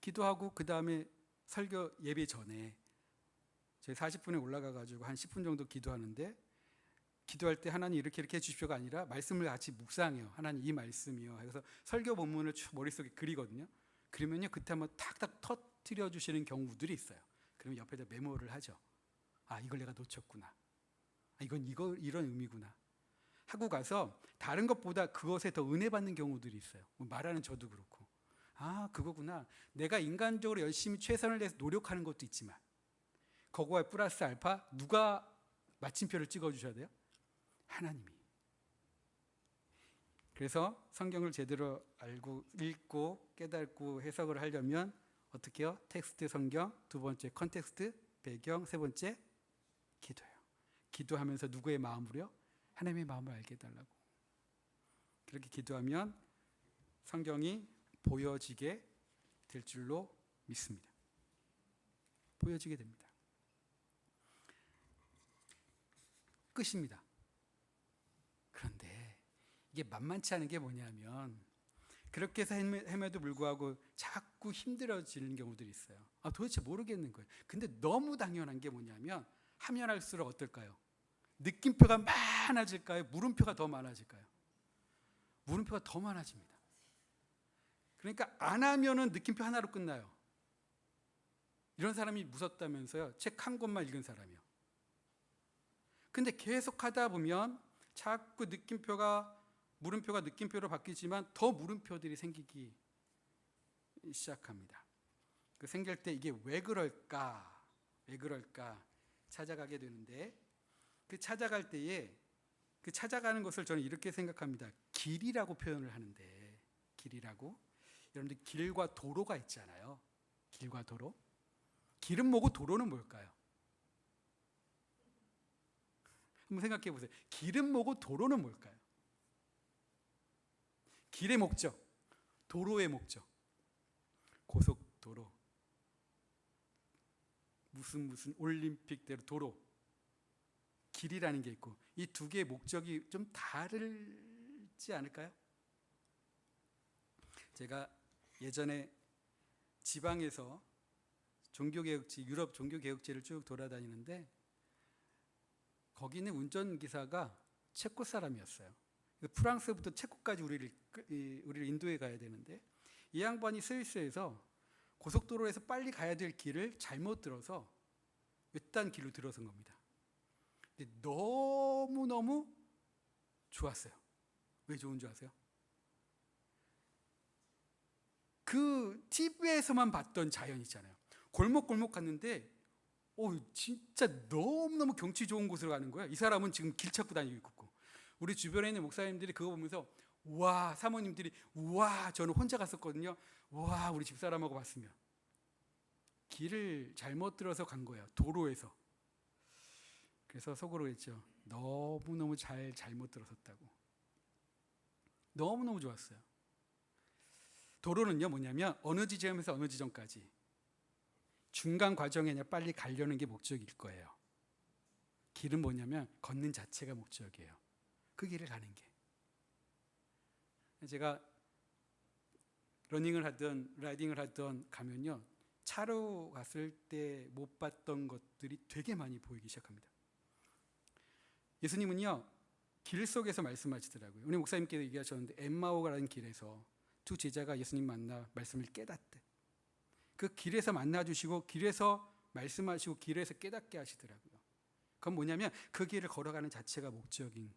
기도하고 그 다음에 설교 예배 전에 저희 40분에 올라가가지고 한 10분 정도 기도하는데 기도할 때 하나님 이렇게 해주십시오가 아니라 말씀을 같이 묵상해요. 하나님 이 말씀이요. 그래서 설교 본문을 머릿속에 그리거든요. 그러면요 그때 한번 탁탁 터뜨려 주시는 경우들이 있어요. 그러면 옆에다 메모를 하죠. 이걸 내가 놓쳤구나. 이건 이런 의미구나. 하고 가서 다른 것보다 그것에 더 은혜 받는 경우들이 있어요. 말하는 저도 그렇고 아, 그거구나. 내가 인간적으로 열심히 최선을 다해서 노력하는 것도 있지만 그거와 플러스 알파 누가 마침표를 찍어주셔야 돼요? 하나님이. 그래서 성경을 제대로 알고 읽고 깨닫고 해석을 하려면 어떻게 해요? 텍스트 성경, 두 번째 컨텍스트 배경, 세 번째 기도예요. 기도하면서 누구의 마음으로요? 하나님의 마음을 알게 해달라고. 그렇게 기도하면 성경이 보여지게 될 줄로 믿습니다. 보여지게 됩니다. 끝입니다. 그런데 이게 만만치 않은 게 뭐냐면 그렇게 해서 헤매도 불구하고 자꾸 힘들어지는 경우들이 있어요. 아, 도대체 모르겠는 거예요. 근데 너무 당연한 게 뭐냐면 하면 할수록 어떨까요? 느낌표가 많아질까요? 물음표가 더 많아질까요? 물음표가 더 많아집니다. 그러니까 안 하면은 느낌표 하나로 끝나요. 이런 사람이 무섭다면서요. 책 한 권만 읽은 사람이요. 근데 계속 하다 보면 자꾸 물음표가 느낌표로 바뀌지만 더 물음표들이 생기기 시작합니다. 그 생길 때 이게 왜 그럴까 찾아가게 되는데 그 찾아갈 때에 그 찾아가는 것을 저는 이렇게 생각합니다. 길이라고 표현을 하는데 길이라고 여러분들 길과 도로가 있잖아요. 길과 도로. 길은 뭐고 도로는 뭘까요? 한번 생각해 보세요. 길은 뭐고 도로는 뭘까요? 길의 목적, 도로의 목적. 고속도로, 무슨 올림픽대로 도로, 길이라는 게 있고 이 두 개의 목적이 좀 다르지 않을까요? 제가 예전에 지방에서 종교개혁지, 유럽 종교개혁지를 쭉 돌아다니는데 거기 있는 운전기사가 체코 사람이었어요. 프랑스부터 체코까지 우리를 인도해 가야 되는데 이 양반이 스위스에서 고속도로에서 빨리 가야 될 길을 잘못 들어서 외딴 길로 들어선 겁니다. 근데 너무너무 좋았어요. 왜 좋은 줄 아세요? 그 TV에서만 봤던 자연 있잖아요. 골목골목 갔는데 진짜 너무너무 경치 좋은 곳으로 가는 거예요. 이 사람은 지금 길 찾고 다니고 있고 우리 주변에 있는 목사님들이 그거 보면서 와, 사모님들이 와, 저는 혼자 갔었거든요. 와, 우리 집사람하고 봤으면. 길을 잘못 들어서 간 거예요. 도로에서. 그래서 속으로 했죠. 너무너무 잘못 들어섰다고. 너무너무 좋았어요. 도로는요 뭐냐면 어느 지점에서 어느 지점까지 중간 과정에 그냥 빨리 가려는 게 목적일 거예요. 길은 뭐냐면 걷는 자체가 목적이에요. 그 길을 가는 게. 제가 러닝을 하든 라이딩을 하든 가면요 차로 갔을 때 못 봤던 것들이 되게 많이 보이기 시작합니다. 예수님은요 길 속에서 말씀하시더라고요. 우리 목사님께서 얘기하셨는데 엠마오가라는 길에서 두 제자가 예수님 만나 말씀을 깨닫대. 그 길에서 만나주시고 길에서 말씀하시고 길에서 깨닫게 하시더라고요. 그건 뭐냐면 그 길을 걸어가는 자체가 목적인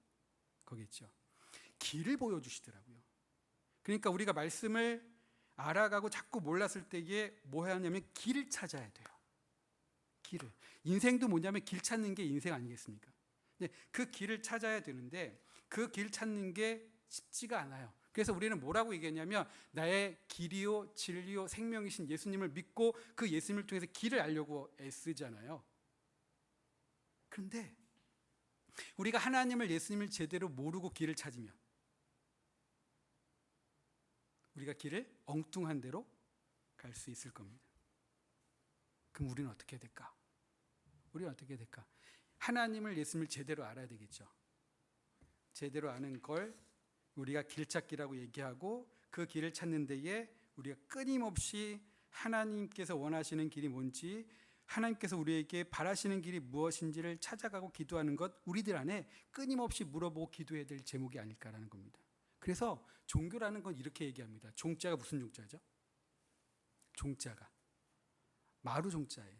거겠죠. 길을 보여주시더라고요. 그러니까 우리가 말씀을 알아가고 자꾸 몰랐을 때에 뭐 해야 하냐면 길을 찾아야 돼요. 길을. 인생도 뭐냐면 길 찾는 게 인생 아니겠습니까? 근데 그 길을 찾아야 되는데 그 길 찾는 게 쉽지가 않아요. 그래서 우리는 뭐라고 얘기했냐면 나의 길이요 진리요 생명이신 예수님을 믿고 그 예수님을 통해서 길을 알려고 애쓰잖아요. 그런데 우리가 하나님을 예수님을 제대로 모르고 길을 찾으면 우리가 길을 엉뚱한 대로 갈 수 있을 겁니다. 그럼 우리는 어떻게 해야 될까? 우리는 어떻게 해야 될까? 하나님을 예수님을 제대로 알아야 되겠죠. 제대로 아는 걸 우리가 길찾기라고 얘기하고 그 길을 찾는 데에 우리가 끊임없이 하나님께서 원하시는 길이 뭔지 하나님께서 우리에게 바라시는 길이 무엇인지를 찾아가고 기도하는 것 우리들 안에 끊임없이 물어보고 기도해야 될 제목이 아닐까라는 겁니다. 그래서 종교라는 건 이렇게 얘기합니다. 종자가 무슨 종자죠? 종자가 마루 종자예요.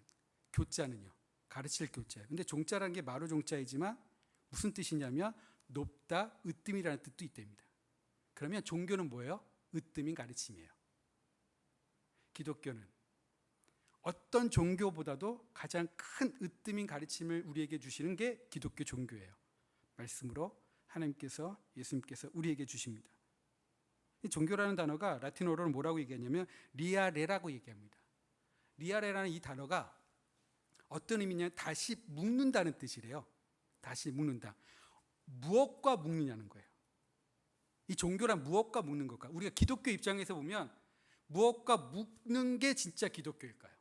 교자는요. 가르칠 교자예요. 근데 종자라는 게 마루 종자이지만 무슨 뜻이냐면 높다, 으뜸이라는 뜻도 있답니다. 그러면 종교는 뭐예요? 으뜸인 가르침이에요. 기독교는 어떤 종교보다도 가장 큰 으뜸인 가르침을 우리에게 주시는 게 기독교 종교예요. 말씀으로 하나님께서, 예수님께서 우리에게 주십니다. 이 종교라는 단어가 라틴어로는 뭐라고 얘기하냐면 리아레라고 얘기합니다. 리아레라는 이 단어가 어떤 의미냐면 다시 묶는다는 뜻이래요. 다시 묶는다. 무엇과 묶느냐는 거예요. 이 종교란 무엇과 묶는 걸까? 우리가 기독교 입장에서 보면 무엇과 묶는 게 진짜 기독교일까요?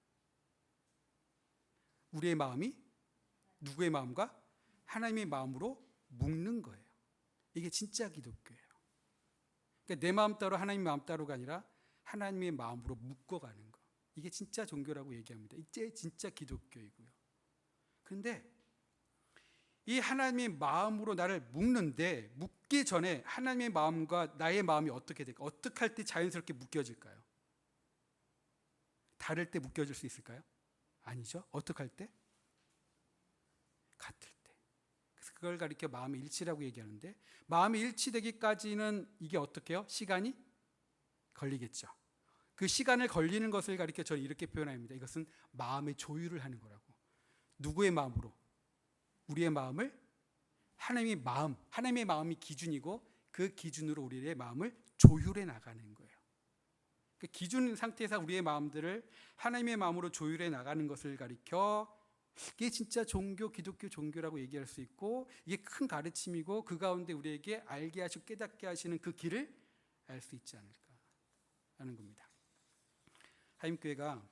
우리의 마음이 누구의 마음과 하나님의 마음으로 묶는 거예요. 이게 진짜 기독교예요. 그러니까 내 마음 따로 하나님 마음 따로가 아니라 하나님의 마음으로 묶어가는 거. 이게 진짜 종교라고 얘기합니다. 이게 진짜 기독교이고요. 그런데 이 하나님의 마음으로 나를 묶는데 묶기 전에 하나님의 마음과 나의 마음이 어떻게 될까? 어떻게 할 때 자연스럽게 묶여질까요? 다를 때 묶여질 수 있을까요? 아니죠. 어떻게 할 때? 같을 때. 그래서 그걸 가리켜 마음의 일치라고 얘기하는데 마음의 일치되기까지는 이게 어떻게 해요? 시간이 걸리겠죠. 그 시간을 걸리는 것을 가리켜 저는 이렇게 표현합니다. 이것은 마음의 조율을 하는 거라고. 누구의 마음으로? 우리의 마음을 하나님의 마음이 기준이고 그 기준으로 우리의 마음을 조율해 나가는 거예요. 그 기준 상태에서 우리의 마음들을 하나님의 마음으로 조율해 나가는 것을 가리켜 이게 진짜 종교, 기독교 종교라고 얘기할 수 있고 이게 큰 가르침이고 그 가운데 우리에게 알게 하시고 깨닫게 하시는 그 길을 알 수 있지 않을까 하는 겁니다. 하임교회가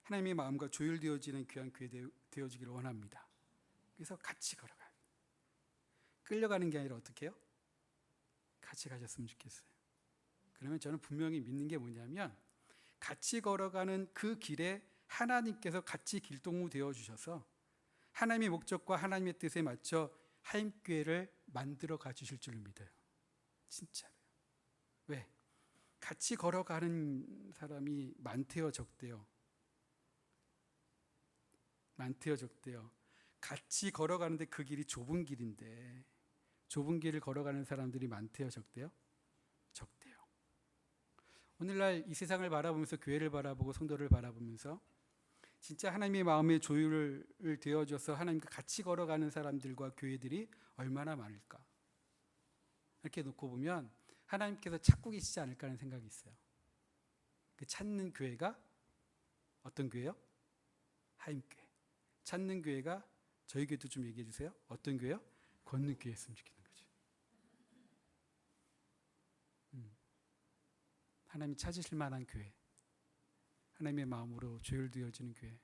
하나님의 마음과 조율되어지는 귀한 교회 되어지기를 원합니다. 그래서 같이 걸어가요. 끌려가는 게 아니라 어떻게 해요? 같이 가셨으면 좋겠어요. 그러면 저는 분명히 믿는 게 뭐냐면 같이 걸어가는 그 길에 하나님께서 같이 길동무 되어주셔서 하나님의 목적과 하나님의 뜻에 맞춰 하임교회를 만들어 가주실 줄 믿어요. 진짜로요. 왜? 같이 걸어가는 사람이 많대요, 적대요? 많대요, 적대요? 같이 걸어가는데 그 길이 좁은 길인데 좁은 길을 걸어가는 사람들이 많대요, 적대요? 적대요. 오늘날 이 세상을 바라보면서 교회를 바라보고 성도를 바라보면서 진짜 하나님의 마음의 조율을 되어줘서 하나님과 같이 걸어가는 사람들과 교회들이 얼마나 많을까? 이렇게 놓고 보면 하나님께서 찾고 계시지 않을까 하는 생각이 있어요. 그 찾는 교회가 어떤 교회요? 하임교회. 찾는 교회가 저희 교회도 좀 얘기해 주세요. 어떤 교회요? 걷는 교회였으면 좋겠는 거죠. 하나님이 찾으실 만한 교회, 하나님의 마음으로 조율되어지는 교회.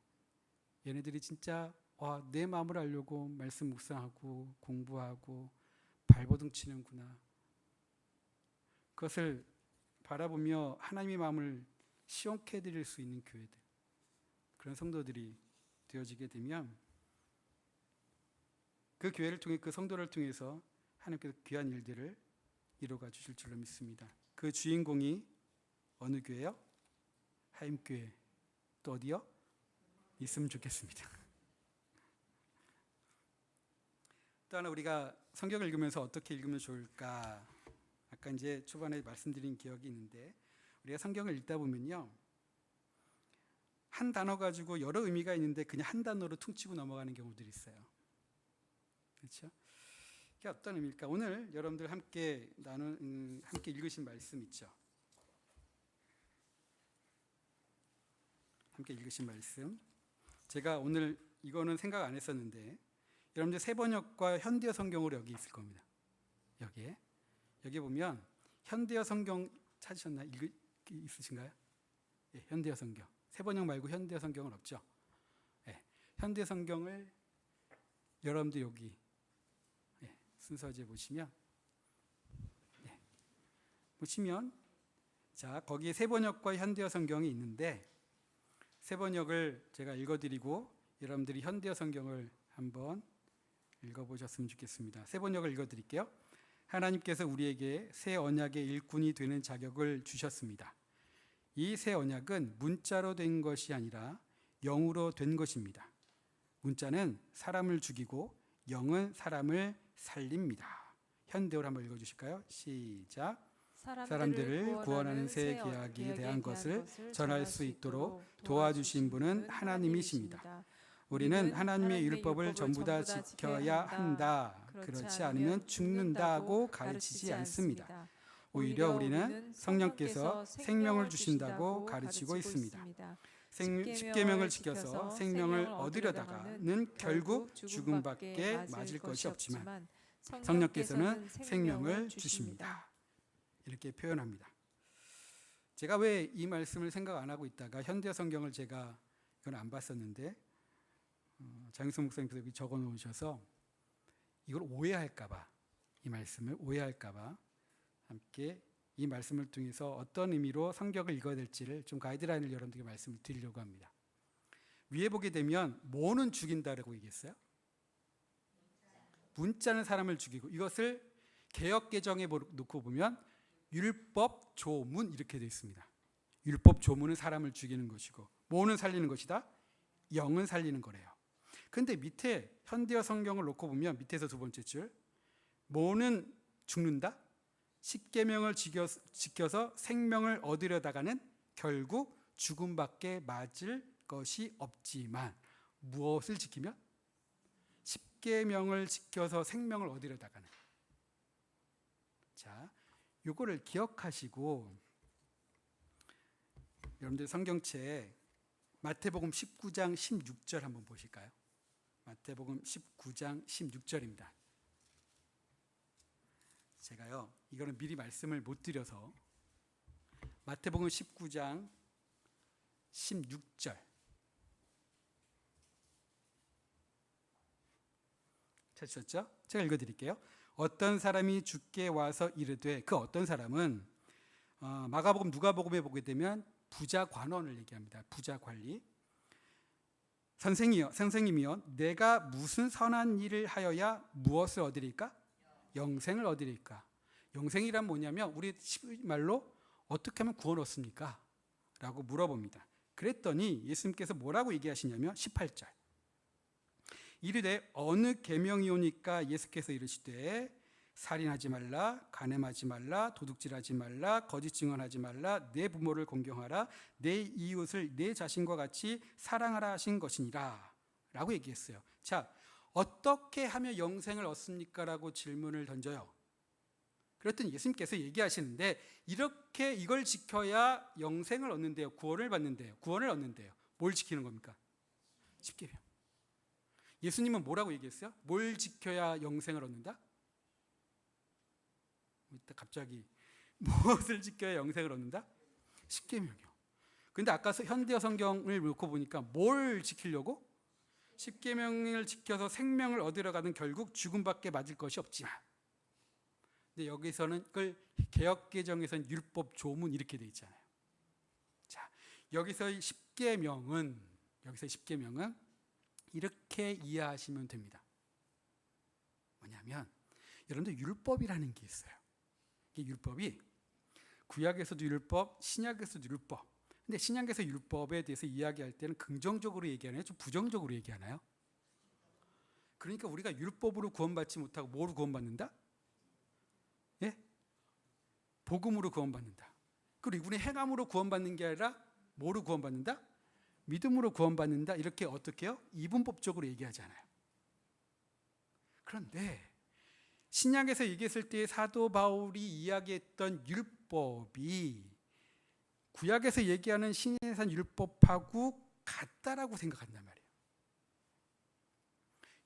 얘네들이 진짜 내 마음을 알려고 말씀 묵상하고 공부하고 발버둥 치는구나. 그것을 바라보며 하나님의 마음을 시원케 해드릴 수 있는 교회들, 그런 성도들이 되어지게 되면 그 교회를 통해 그 성도를 통해서 하나님께서 귀한 일들을 이루어가 주실 줄로 믿습니다. 그 주인공이 어느 교회요? 하임교회. 또 어디요? 있으면 좋겠습니다. 또 하나 우리가 성경을 읽으면서 어떻게 읽으면 좋을까? 아까 이제 초반에 말씀드린 기억이 있는데 우리가 성경을 읽다 보면요, 한 단어 가지고 여러 의미가 있는데 그냥 한 단어로 퉁치고 넘어가는 경우들이 있어요. 그렇죠? 이게 어떤 의미일까? 오늘 여러분들 함께 함께 읽으신 말씀 있죠? 함께 읽으신 말씀. 제가 오늘 이거는 생각 안 했었는데 여러분들 새번역과 현대어 성경으로 여기 있을 겁니다. 여기 보면 현대어 성경 찾으셨나요? 있으신가요? 예, 현대어 성경. 새번역 말고 현대어 성경은 없죠? 예, 현대어 성경을 여러분들 여기 순서지에 보시면 자, 거기에 새번역과 현대어 성경이 있는데 새번역을 제가 읽어드리고 여러분들이 현대어 성경을 한번 읽어보셨으면 좋겠습니다. 새번역을 읽어드릴게요. 하나님께서 우리에게 새 언약의 일꾼이 되는 자격을 주셨습니다. 이 새 언약은 문자로 된 것이 아니라 영으로 된 것입니다. 문자는 사람을 죽이고 영은 사람을 살립니다. 현대어로 한번 읽어주실까요? 시작. 사람들을 구원하는 새 계약에 대한 것을 전할 수 있도록 도와주신 분은 하나님이십니다. 우리는 하나님의 율법을 전부 다 지켜야 한다. 그렇지 않으면 죽는다고 가르치지 않습니다. 오히려 우리는 성령께서 생명을 주신다고 가르치고 있습니다. 십계명을 지켜서 생명을 얻으려다가는 결국 죽음밖에 맞을 것이 없지만 성령께서는 생명을 주십니다. 이렇게 표현합니다. 제가 왜 이 말씀을 생각 안 하고 있다가 현대 성경을 제가 이건 안 봤었는데 장윤성 목사님께서 여기 적어 놓으셔서 이걸 오해할까봐, 이 말씀을 오해할까봐 함께 이 말씀을 통해서 어떤 의미로 성경을 읽어야 될지를 좀 가이드라인을 여러분들에게 말씀을 드리려고 합니다. 위에 보게 되면 뭐는 죽인다라고 얘기했어요? 문자는 사람을 죽이고, 이것을 개역 개정에 놓고 보면 율법 조문 이렇게 되어 있습니다. 율법 조문은 사람을 죽이는 것이고 뭐는 살리는 것이다? 영은 살리는 거래요. 근데 밑에 현대어 성경을 놓고 보면 밑에서 두 번째 줄 뭐는 죽는다? 십계명을 지켜서 생명을 얻으려다가는 결국 죽음밖에 맞을 것이 없지만 무엇을 지키면? 십계명을 지켜서 생명을 얻으려다가는. 자, 요거를 기억하시고 여러분들 성경책 마태복음 19장 16절 한번 보실까요? 마태복음 19장 16절입니다. 제가요, 이거는 미리 말씀을 못 드려서 마태복음 19장 16절 찾으셨죠? 제가 읽어드릴게요. 어떤 사람이 주께 와서 이르되, 그 어떤 사람은 마가복음 누가복음에 보게 되면 부자 관원을 얘기합니다. 부자 관리. 선생님이여 내가 무슨 선한 일을 하여야 무엇을 얻으리까? 영생을 얻으리까? 영생이란 뭐냐면 우리 말로 어떻게 하면 구원 얻습니까? 라고 물어봅니다. 그랬더니 예수님께서 뭐라고 얘기하시냐면 18절 이르되 어느 계명이오니까 예수께서 이르시되 살인하지 말라, 간음하지 말라, 도둑질하지 말라, 거짓 증언하지 말라, 내 부모를 공경하라, 내 이웃을 내 자신과 같이 사랑하라 하신 것이니라 라고 얘기했어요. 자, 어떻게 하면 영생을 얻습니까? 라고 질문을 던져요. 그랬더니 예수님께서 얘기하시는데 이렇게 이걸 지켜야 영생을 얻는데요. 구원을 받는데요. 구원을 얻는데요. 뭘 지키는 겁니까? 십계명. 예수님은 뭐라고 얘기했어요? 뭘 지켜야 영생을 얻는다? 갑자기 무엇을 지켜야 영생을 얻는다? 십계명이요. 근데 아까 현대어 성경을 놓고 보니까 뭘 지키려고? 십계명을 지켜서 생명을 얻으러 가는 결국 죽음밖에 맞을 것이 없지만, 근데 여기서는 그걸 개역개정에서는 율법 조문 이렇게 돼 있잖아요. 자, 여기서의 십계명은 이렇게 이해하시면 됩니다. 뭐냐면 여러분들 율법이라는 게 있어요. 이 율법이 구약에서도 율법, 신약에서도 율법. 근데 신약에서 율법에 대해서 이야기할 때는 긍정적으로 얘기하나요? 좀 부정적으로 얘기하나요? 그러니까 우리가 율법으로 구원받지 못하고 뭐로 구원받는다? 예? 복음으로 구원받는다. 그리고 우리 행함으로 구원받는 게 아니라 뭐로 구원받는다? 믿음으로 구원받는다. 이렇게 어떻게 해요? 이분법적으로 얘기하잖아요. 그런데 신약에서 얘기했을 때 사도 바울이 이야기했던 율법이 구약에서 얘기하는 신의 산 율법하고 같다라고 생각한단 말이에요.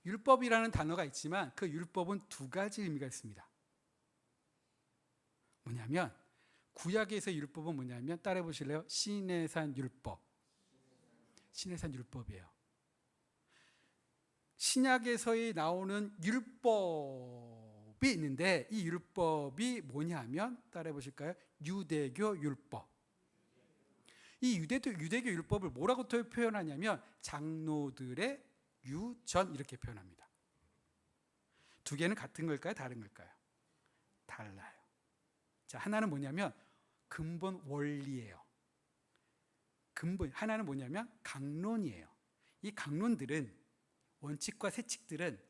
율법이라는 단어가 있지만 그 율법은 두 가지 의미가 있습니다. 뭐냐면 구약에서 율법은 뭐냐면 따라해 보실래요? 신의 산 율법. 신의 산 율법이에요. 신약에서의 나오는 율법이 있는데 이 율법이 뭐냐면 따라해 보실까요? 유대교 율법. 이 유대교 율법을 뭐라고 표현하냐면 장로들의 유전 이렇게 표현합니다. 두 개는 같은 걸까요? 다른 걸까요? 달라요. 자, 하나는 뭐냐면 근본 원리예요. 근본 하나는 뭐냐면 강론이에요. 이 강론들은 원칙과 세칙들은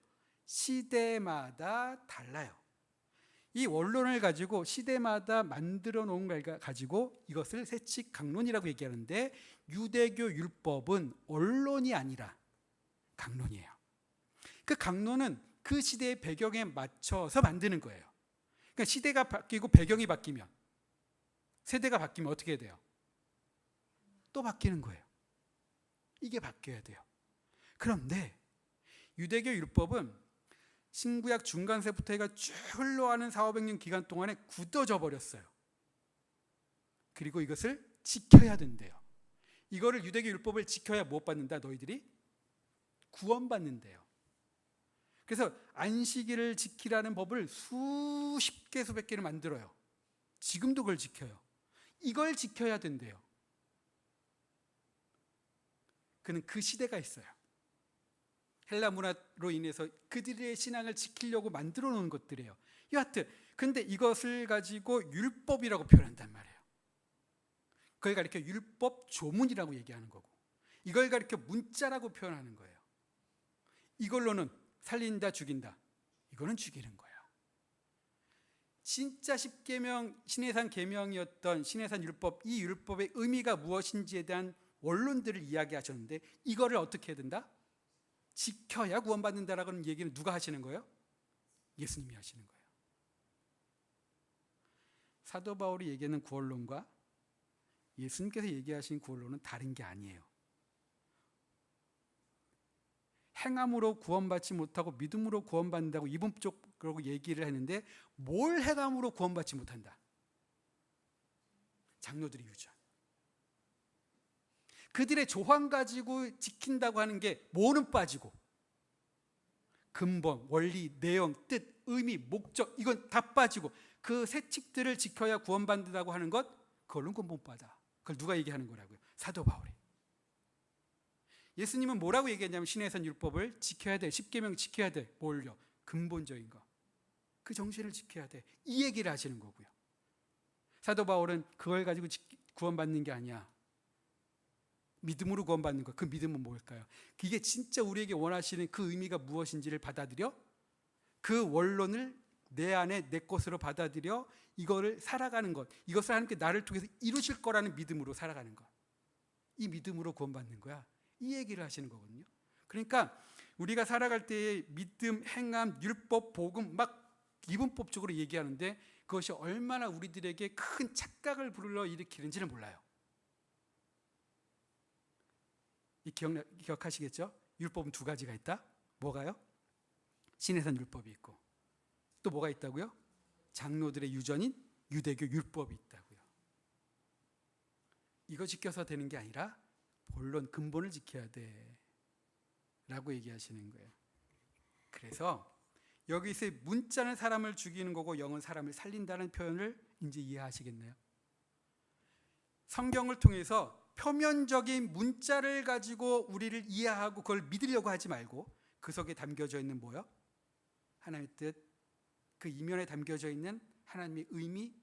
시대마다 달라요. 이 원론을 가지고 시대마다 만들어 놓은 걸 가지고 이것을 세칙 강론이라고 얘기하는데, 유대교 율법은 원론이 아니라 강론이에요. 그 강론은 그 시대의 배경에 맞춰서 만드는 거예요. 그러니까 시대가 바뀌고 배경이 바뀌면, 세대가 바뀌면 어떻게 돼요? 또 바뀌는 거예요. 이게 바뀌어야 돼요. 그런데 유대교 율법은 신구약 중간세부터 해가 쭉 흘러가는 400~500년 기간 동안에 굳어져 버렸어요. 그리고 이것을 지켜야 된대요. 이거를 유대교 율법을 지켜야 못 받는다? 너희들이 구원받는데요. 그래서 안식일을 지키라는 법을 수십 개 수백 개를 만들어요. 지금도 그걸 지켜요. 이걸 지켜야 된대요. 그는 그 시대가 있어요. 헬라 문화로 인해서 그들의 신앙을 지키려고 만들어 놓은 것들이에요. 여하튼 근데 이것을 가지고 율법이라고 표현한단 말이에요. 그걸 가리켜 율법 조문이라고 얘기하는 거고, 이걸 가리켜 문자라고 표현하는 거예요. 이걸로는 살린다, 죽인다. 이거는 죽이는 거야. 진짜 십계명, 신해산 계명이었던 신해산 율법, 이 율법의 의미가 무엇인지에 대한 원론들을 이야기하셨는데, 이거를 어떻게 해야 된다? 지켜야 구원받는다라는 얘기는 누가 하시는 거예요? 예수님이 하시는 거예요. 사도 바울이 얘기하는 구원론과 예수님께서 얘기하신 구원론은 다른 게 아니에요. 행함으로 구원받지 못하고 믿음으로 구원받는다고 이분적으로 얘기를 했는데, 뭘 행함으로 구원받지 못한다? 장로들이 유전. 그들의 조항 가지고 지킨다고 하는 게 뭐는 빠지고, 근본, 원리, 내용, 뜻, 의미, 목적, 이건 다 빠지고, 그 세칙들을 지켜야 구원받는다고 하는 것, 그걸로 구원받아. 그걸 누가 얘기하는 거라고요? 사도 바울이. 예수님은 뭐라고 얘기했냐면, 신해산 율법을 지켜야 돼, 십계명 지켜야 돼. 뭘요? 근본적인 거, 그 정신을 지켜야 돼. 이 얘기를 하시는 거고요. 사도 바울은 그걸 가지고 구원받는 게 아니야. 믿음으로 구원받는 거. 그 믿음은 뭘까요? 그게 진짜 우리에게 원하시는 그 의미가 무엇인지를 받아들여, 그 원론을 내 안에 내 것으로 받아들여 이거를 살아가는 것, 이것을 하나님께 나를 통해서 이루실 거라는 믿음으로 살아가는 것, 이 믿음으로 구원받는 거야. 이 얘기를 하시는 거거든요. 그러니까 우리가 살아갈 때의 믿음, 행함, 율법, 복음 막 이분법적으로 얘기하는데, 그것이 얼마나 우리들에게 큰 착각을 불러일으키는지는 몰라요. 이 기억하시겠죠? 율법은 두 가지가 있다. 뭐가요? 신해산 율법이 있고, 또 뭐가 있다고요? 장로들의 유전인 유대교 율법이 있다고요. 이거 지켜서 되는 게 아니라 본론, 근본을 지켜야 돼 라고 얘기하시는 거예요. 그래서 여기서 문자는 사람을 죽이는 거고 영은 사람을 살린다는 표현을 이제 이해하시겠네요. 성경을 통해서 표면적인 문자를 가지고 우리를 이해하고 그걸 믿으려고 하지 말고, 그 속에 담겨져 있는 뭐요? 하나님의 뜻, 그 이면에 담겨져 있는 하나님의 의미,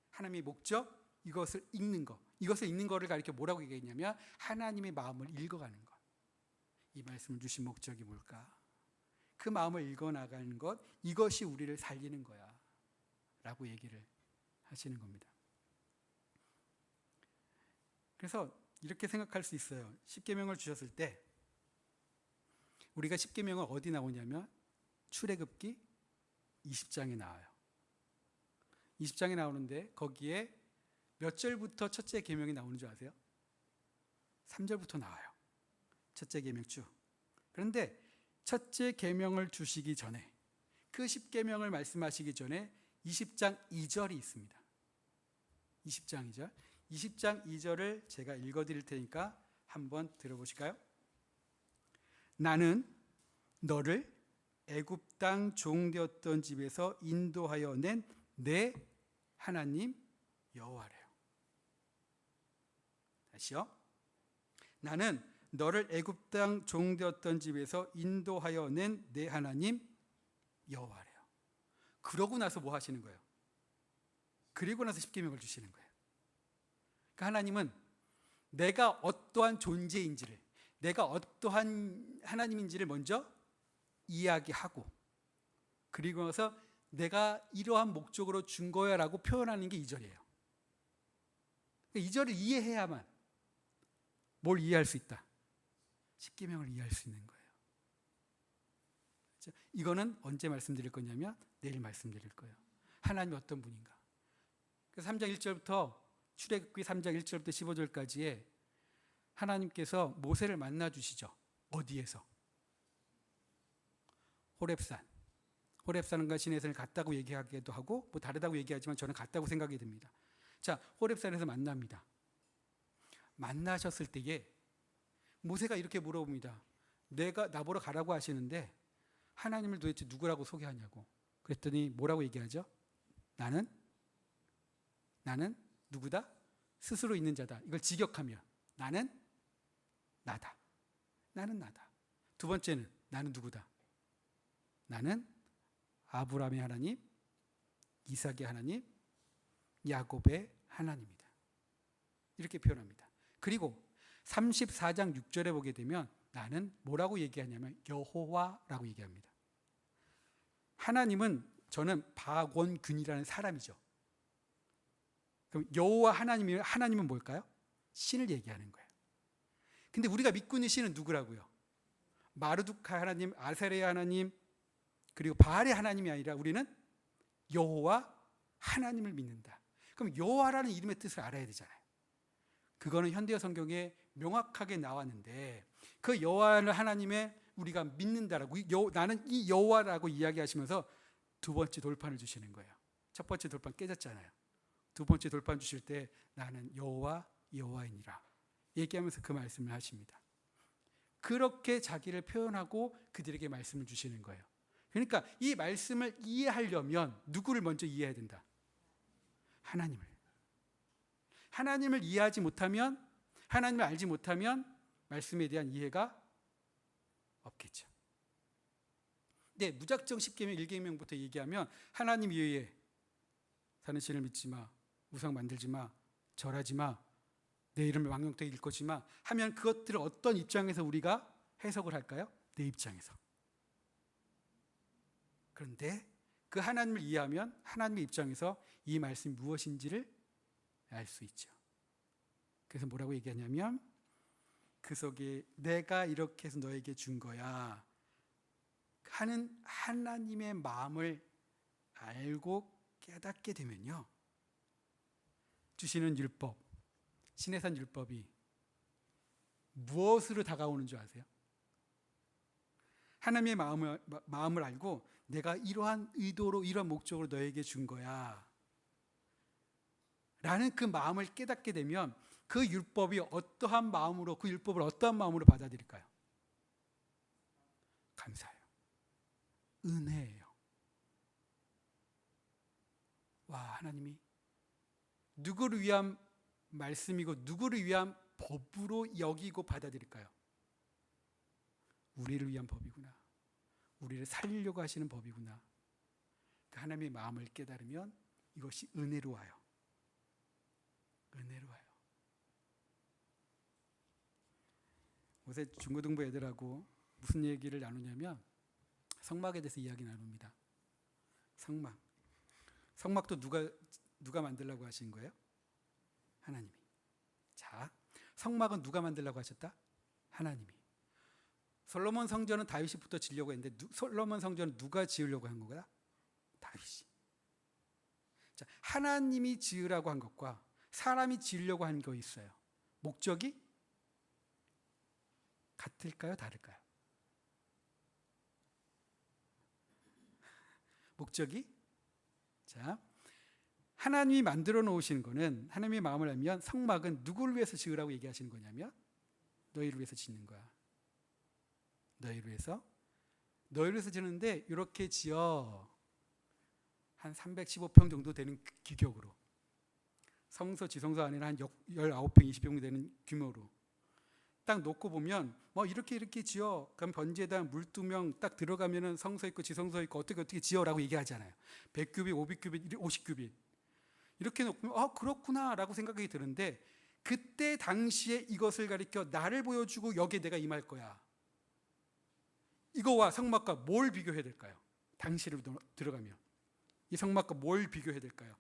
하나님의 목적, 이것을 읽는 거. 이것을 읽는 거를 가리켜 뭐라고 얘기했냐면, 하나님의 마음을 읽어가는 것. 이 말씀을 주신 목적이 뭘까? 그 마음을 읽어나가는 것, 이것이 우리를 살리는 거야 라고 얘기를 하시는 겁니다. 그래서 이렇게 생각할 수 있어요. 십계명을 주셨을 때 우리가 십계명은 어디 나오냐면 출애굽기 20장에 나와요. 20장에 나오는데 거기에 몇 절부터 첫째 계명이 나오는 줄 아세요? 3절부터 나와요. 첫째 계명 쭉. 그런데 첫째 계명을 주시기 전에, 그 십계명을 말씀하시기 전에 20장 2절이 있습니다. 20장 2절. 20장 2절을 제가 읽어드릴 테니까 한번 들어보실까요? 나는 너를 애굽 땅 종되었던 집에서 인도하여 낸 내 하나님 여호와래요. 다시요. 나는 너를 애굽 땅 종되었던 집에서 인도하여 낸 내 하나님 여호와래요. 그러고 나서 뭐 하시는 거예요? 그리고 나서 십계명을 주시는 거예요. 그러니까 하나님은 내가 어떠한 존재인지를, 내가 어떠한 하나님인지를 먼저 이야기하고, 그리고 나서 내가 이러한 목적으로 준 거야라고 표현하는 게 2절이에요. 2절을 이해해야만 뭘 이해할 수 있다? 십계명을 이해할 수 있는 거예요. 이거는 언제 말씀드릴 거냐면 내일 말씀드릴 거예요. 하나님이 어떤 분인가. 그래서 3장 1절부터 출애굽기 3장 1절부터 15절까지에 하나님께서 모세를 만나 주시죠. 어디에서? 호렙산과 시내산을 같다고 얘기하기도 하고 뭐 다르다고 얘기하지만 저는 같다고 생각이 듭니다. 자, 호렙산에서 만납니다. 만나셨을 때에 모세가 이렇게 물어봅니다. 내가 나보러 가라고 하시는데 하나님을 도대체 누구라고 소개하냐고. 그랬더니 뭐라고 얘기하죠? 나는 누구다? 스스로 있는 자다. 이걸 직역하면 나는 나다. 나는 나다. 두 번째는 나는 누구다? 나는 아브라함의 하나님, 이삭의 하나님, 야곱의 하나님이다. 이렇게 표현합니다. 그리고 34장 6절에 보게 되면 나는 뭐라고 얘기하냐면 여호와라고 얘기합니다. 하나님은 저는 박원균이라는 사람이죠. 그럼 여호와 하나님은 뭘까요? 신을 얘기하는 거예요. 근데 우리가 믿고 있는 신은 누구라고요? 마르두카 하나님, 아세레 하나님, 그리고 바알의 하나님이 아니라 우리는 여호와 하나님을 믿는다. 그럼 여호와라는 이름의 뜻을 알아야 되잖아요. 그거는 현대어 성경에 명확하게 나왔는데 그 여호와를 하나님의 우리가 믿는다라고 나는 이 여호와라고 이야기하시면서 두 번째 돌판을 주시는 거예요. 첫 번째 돌판 깨졌잖아요. 두 번째 돌판 주실 때 나는 여호와이니라 얘기하면서 그 말씀을 하십니다. 그렇게 자기를 표현하고 그들에게 말씀을 주시는 거예요. 그러니까 이 말씀을 이해하려면 누구를 먼저 이해해야 된다? 하나님을 이해하지 못하면, 하나님을 알지 못하면 말씀에 대한 이해가 없겠죠. 네, 무작정 10계명 1계명부터 얘기하면 하나님 이외에 사는 신을 믿지 마, 우상 만들지 마, 절하지 마, 내 이름을 망령되게 일컫지 마 하면 그것들을 어떤 입장에서 우리가 해석을 할까요? 내 입장에서. 그런데 그 하나님을 이해하면 하나님의 입장에서 이 말씀이 무엇인지를 알 수 있죠. 그래서 뭐라고 얘기하냐면 그 속에 내가 이렇게 해서 너에게 준 거야 하는 하나님의 마음을 알고 깨닫게 되면요, 주시는 율법, 시내산 율법이 무엇으로 다가오는 줄 아세요? 하나님의 마음을 알고 내가 이러한 의도로 이러한 목적으로 너에게 준 거야 라는 그 마음을 깨닫게 되면 그 율법이 어떠한 마음으로, 그 율법을 어떠한 마음으로 받아들일까요? 감사해요. 은혜예요. 와, 하나님이 누구를 위한 말씀이고 누구를 위한 법으로 여기고 받아들일까요? 우리를 위한 법이구나. 우리를 살리려고 하시는 법이구나. 그 하나님의 마음을 깨달으면 이것이 은혜로워요. 은혜로워요. 요새 중고등부 애들하고 무슨 얘기를 나누냐면 성막에 대해서 이야기 나눕니다. 성막도 누가 만들라고 하신 거예요? 하나님이. 자, 성막은 누가 만들라고 하셨다? 하나님이. 솔로몬 성전은 다윗이부터 지으려고 했는데 솔로몬 성전은 누가 지으려고 한 거야? 다윗이. 자, 하나님이 지으라고 한 것과 사람이 지으려고 한 거 있어요. 목적이 같을까요? 다를까요? 목적이, 자, 하나님이 만들어 놓으신 거는, 하나님의 마음을 알면 성막은 누구를 위해서 지으라고 얘기하시는 거냐면 너희를 위해서 짓는 거야. 너희를 위해서 지는데 이렇게 지어 한 315평 정도 되는 규격으로, 성소 지성소 안에는 한 19평 20평 되는 규모로 딱 놓고 보면 뭐 이렇게 지어, 그럼 번제단 물두명 딱 들어가면은 성소 있고 지성소 있고 어떻게 지어라고 얘기하잖아요. 100규빗, 500규빗, 50규빗 이렇게 놓고 그렇구나라고 생각이 드는데, 그때 당시에 이것을 가리켜 나를 보여주고 여기에 내가 임할 거야. 이거와 성막과 뭘 비교해야 될까요? 당시를 들어가면 이 성막과 뭘 비교해야 될까요?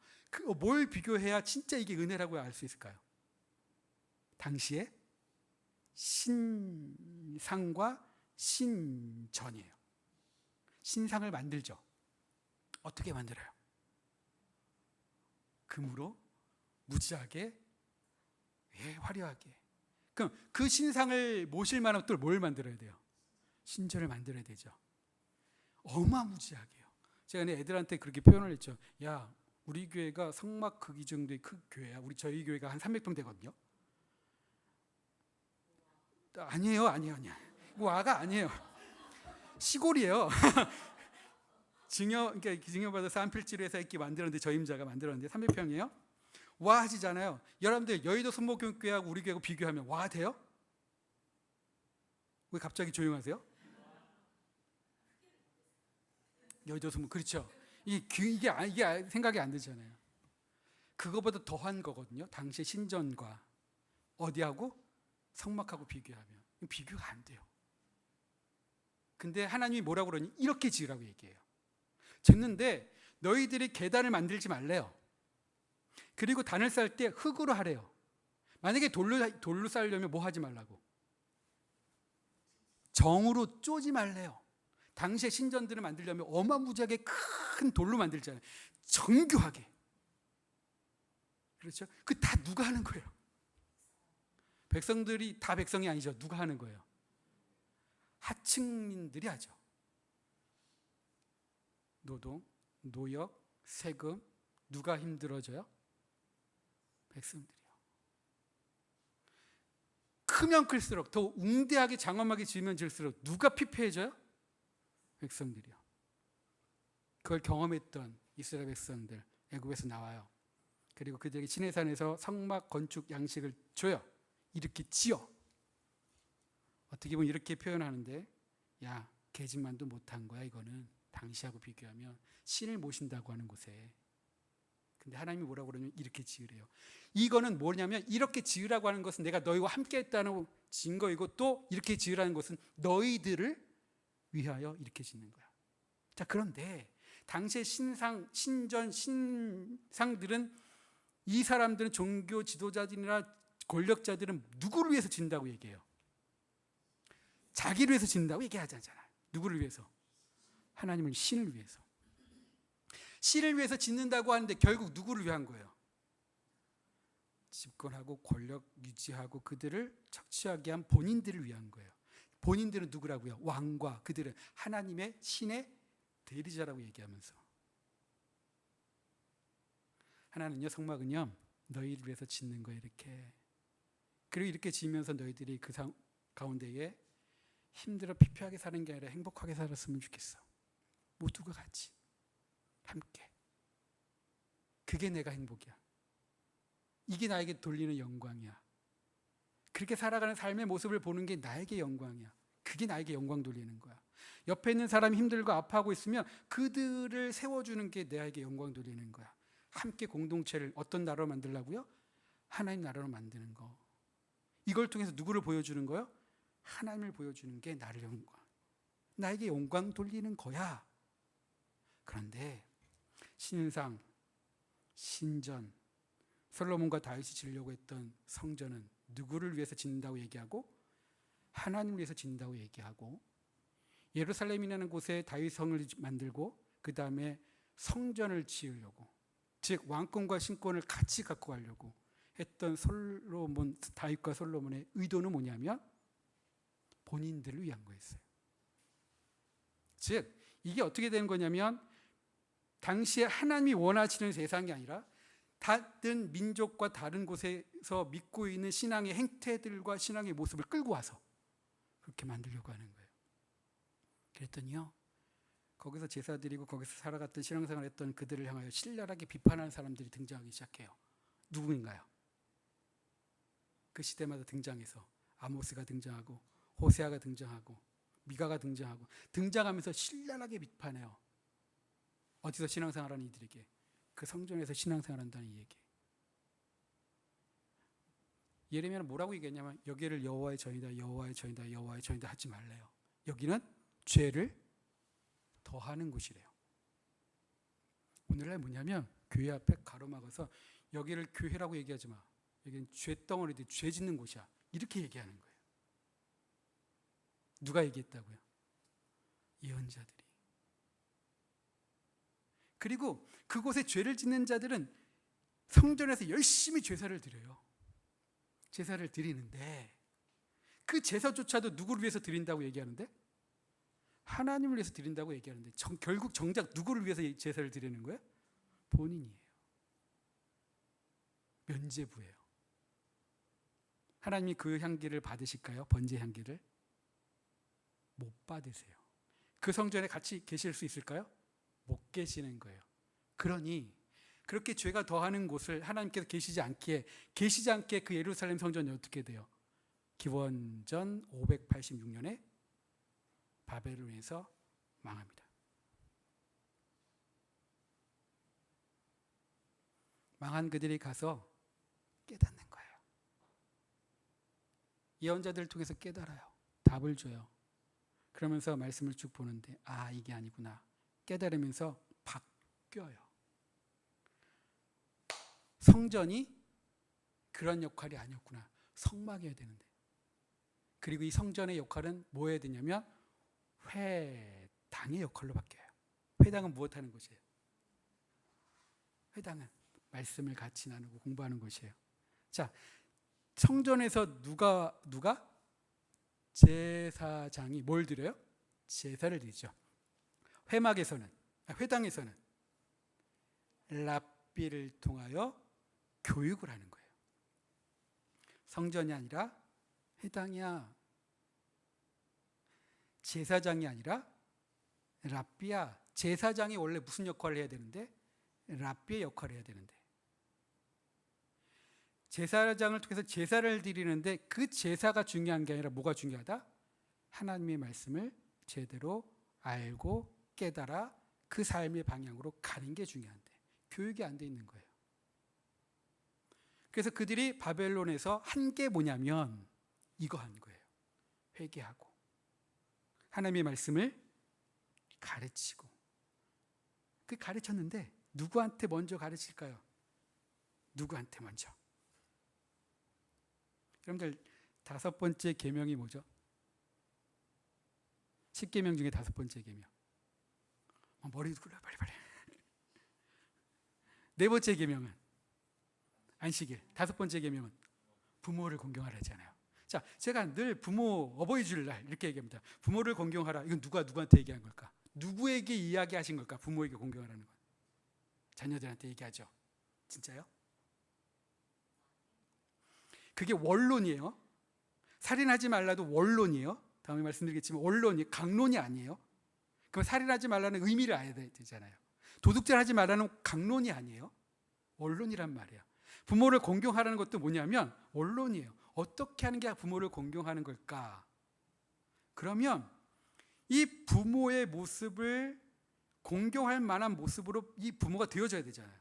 뭘 비교해야 진짜 이게 은혜라고 알 수 있을까요? 당시에 신상과 신전이에요. 신상을 만들죠. 어떻게 만들어요? 금으로 무지하게, 화려하게. 그럼 그 신상을 모실 만하면 또 뭘 만들어야 돼요? 신전을 만들어야 되죠. 어마무지하게요. 제가 애들한테 그렇게 표현을 했죠. 야, 우리 교회가 성막 크기 정도의 큰 교회야. 저희 교회가 한 300평 되거든요. 아니에요. 와가 아니에요. 시골이에요. 그러니까 증여받아서 한필지로해서 이렇게 만들었는데 저임자가 만들었는데 300평이에요. 와 하시잖아요. 여러분들 여의도 순복음교회하고 우리 교회하고 비교하면 와 돼요? 왜 갑자기 조용하세요? 여의도 순복 그렇죠. 이게 생각이 안 되잖아요. 그거보다 더한 거거든요. 당시 신전과 어디하고 성막하고 비교하면 비교가 안 돼요. 근데 하나님이 뭐라고 그러니? 이렇게 지으라고 얘기해요. 짓는데 너희들이 계단을 만들지 말래요. 그리고 단을 쌓을 때 흙으로 하래요. 만약에 돌로 쌓으려면 뭐 하지 말라고? 정으로 쪼지 말래요. 당시에 신전들을 만들려면 어마무지하게 큰 돌로 만들잖아요. 정교하게. 그렇죠? 그 다 누가 하는 거예요? 백성들이 다 백성이 아니죠. 누가 하는 거예요? 하층민들이 하죠. 노동, 노역, 세금 누가 힘들어져요? 백성들이요. 크면 클수록 더 웅대하게 장엄하게 지으면 질수록 누가 피폐해져요? 백성들이요. 그걸 경험했던 이스라엘 백성들 애굽에서 나와요. 그리고 그들에게 시내산에서 성막 건축 양식을 줘요. 이렇게 지어. 어떻게 보면 이렇게 표현하는데, 야, 계집만도 못한 거야. 이거는 당시하고 비교하면 신을 모신다고 하는 곳에. 근데 하나님이 뭐라고 그러냐면 이렇게 지으래요. 이거는 뭐냐면 이렇게 지으라고 하는 것은 내가 너희와 함께 했다는 증거이고, 또 이렇게 지으라는 것은 너희들을 위하여 이렇게 짓는 거야. 자, 그런데 당시의 신전, 신상들은, 이 사람들은 종교 지도자들이나 권력자들은 누구를 위해서 짓는다고 얘기해요? 자기를 위해서 짓는다고 얘기하지 않잖아요. 누구를 위해서? 하나님은 신을 위해서. 신을 위해서 짓는다고 하는데 결국 누구를 위한 거예요? 집권하고 권력 유지하고 그들을 착취하게 한 본인들을 위한 거예요. 본인들은 누구라고요? 왕과 그들은 하나님의 신의 대리자라고 얘기하면서, 하나는요, 성막은요, 너희를 위해서 짓는 거예요. 이렇게. 그리고 이렇게 지으면서 너희들이 그 가운데에 힘들어 피폐하게 사는 게 아니라 행복하게 살았으면 좋겠어. 모두가 같이 함께. 그게 내가 행복이야. 이게 나에게 돌리는 영광이야. 그렇게 살아가는 삶의 모습을 보는 게 나에게 영광이야. 그게 나에게 영광 돌리는 거야. 옆에 있는 사람이 힘들고 아파하고 있으면 그들을 세워주는 게 나에게 영광 돌리는 거야. 함께 공동체를 어떤 나라로 만들려고요? 하나님 나라로 만드는 거. 이걸 통해서 누구를 보여주는 거요? 하나님을 보여주는 게 나를 나에게 영광 돌리는 거야. 그런데 신상, 신전, 솔로몬과 다윗이 지으려고 했던 성전은 누구를 위해서 짓는다고 얘기하고 하나님을 위해서 짓는다고 얘기하고, 예루살렘이라는 곳에 다윗성을 만들고 그 다음에 성전을 지으려고, 즉 왕권과 신권을 같이 갖고 가려고 했던 다윗과 솔로몬의 의도는 뭐냐면 본인들을 위한 거였어요. 즉 이게 어떻게 되는 거냐면, 당시에 하나님이 원하시는 세상이 아니라 다른 민족과 다른 곳에서 믿고 있는 신앙의 행태들과 신앙의 모습을 끌고 와서 그렇게 만들려고 하는 거예요. 그랬더니요, 거기서 제사 드리고 거기서 살아갔던 신앙생활을 했던 그들을 향하여 신랄하게 비판하는 사람들이 등장하기 시작해요. 누구인가요? 그 시대마다 등장해서 아모스가 등장하고 호세아가 등장하고 미가가 등장하면서 신랄하게 비판해요. 어디서 신앙생활하는 이들에게? 그 성전에서 신앙생활한다는 이 얘기. 예레미야는 뭐라고 얘기했냐면, 여기를 여호와의 전이다, 여호와의 전이다, 여호와의 전이다 하지 말래요. 여기는 죄를 더하는 곳이래요. 오늘날 뭐냐면 교회 앞에 가로막아서 여기를 교회라고 얘기하지 마. 여기는 죄덩어리들, 죄 짓는 곳이야. 이렇게 얘기하는 거예요. 누가 얘기했다고요? 예언자들이. 그리고 그곳에 죄를 짓는 자들은 성전에서 열심히 제사를 드려요. 제사를 드리는데 그 제사조차도 누구를 위해서 드린다고 얘기하는데? 하나님을 위해서 드린다고 얘기하는데 결국 정작 누구를 위해서 제사를 드리는 거예요? 본인이에요. 면죄부예요. 하나님이 그 향기를 받으실까요? 번제 향기를? 못 받으세요. 그 성전에 같이 계실 수 있을까요? 못 계시는 거예요. 그러니 그렇게 죄가 더하는 곳을 하나님께서 계시지 않게 그 예루살렘 성전이 어떻게 돼요? 기원전 586년에 바벨론에서 망합니다. 망한 그들이 가서 깨닫는 거예요. 예언자들을 통해서 깨달아요. 답을 줘요. 그러면서 말씀을 쭉 보는데 아, 이게 아니구나. 깨달으면서 바뀌어요. 성전이 그런 역할이 아니었구나. 성막이어야 되는데. 그리고 이 성전의 역할은 뭐 해야 되냐면 회당의 역할로 바뀌어요. 회당은 무엇 하는 곳이에요? 회당은 말씀을 같이 나누고 공부하는 곳이에요. 자, 성전에서 누가 제사장이 뭘 드려요? 제사를 드리죠. 회당에서는 랍비를 통하여 교육을 하는 거예요. 성전이 아니라 회당이야. 제사장이 아니라 랍비야. 제사장이 원래 무슨 역할을 해야 되는데? 랍비의 역할을 해야 되는데. 제사장을 통해서 제사를 드리는데 그 제사가 중요한 게 아니라 뭐가 중요하다? 하나님의 말씀을 제대로 알고 깨달아 그 삶의 방향으로 가는 게 중요한데 교육이 안 돼 있는 거예요. 그래서 그들이 바벨론에서 한 게 뭐냐면 이거 한 거예요. 회개하고 하나님의 말씀을 가르치고. 그 가르쳤는데 누구한테 먼저 가르칠까요? 누구한테 먼저? 여러분들 5번째 계명이 뭐죠? 10계명 중에 5번째 계명. 머리도 굴려 빨리. 4번째 계명은 안식일. 5번째 계명은 부모를 공경하라 하잖아요. 자, 제가 늘 부모 어버이 주일날 이렇게 얘기합니다. 부모를 공경하라. 이건 누구한테 얘기한 걸까? 누구에게 이야기하신 걸까? 부모에게 공경하라는 건. 자녀들한테 얘기하죠. 진짜요? 그게 원론이에요. 살인하지 말라도 원론이에요. 다음에 말씀드리겠지만 원론이 강론이 아니에요. 그럼 살인하지 말라는 의미를 알아야 되잖아요. 도둑질 하지 말라는 강론이 아니에요. 원론이란 말이에요. 부모를 공경하라는 것도 뭐냐면 원론이에요. 어떻게 하는 게 부모를 공경하는 걸까? 그러면 이 부모의 모습을 공경할 만한 모습으로 이 부모가 되어져야 되잖아요.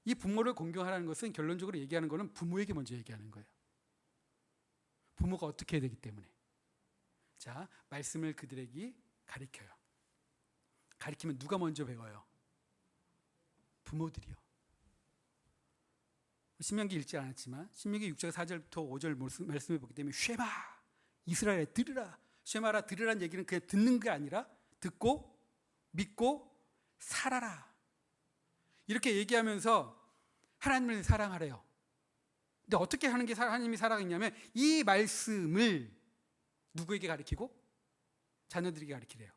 이 부모를 공경하라는 것은 결론적으로 얘기하는 것은 부모에게 먼저 얘기하는 거예요. 부모가 어떻게 해야 되기 때문에. 자, 말씀을 그들에게 가르쳐요. 가르치면 누가 먼저 배워요? 부모들이요. 신명기 읽지 않았지만 신명기 6장 4절부터 5절 말씀해 보기 때문에 쉐마 이스라엘에 들으라. 쉐마라 들으라는 얘기는 그냥 듣는 게 아니라 듣고 믿고 살아라. 이렇게 얘기하면서 하나님을 사랑하래요. 근데 어떻게 하는 게 하나님이 사랑이냐면 이 말씀을 누구에게 가르치고? 자녀들에게 가르치래요.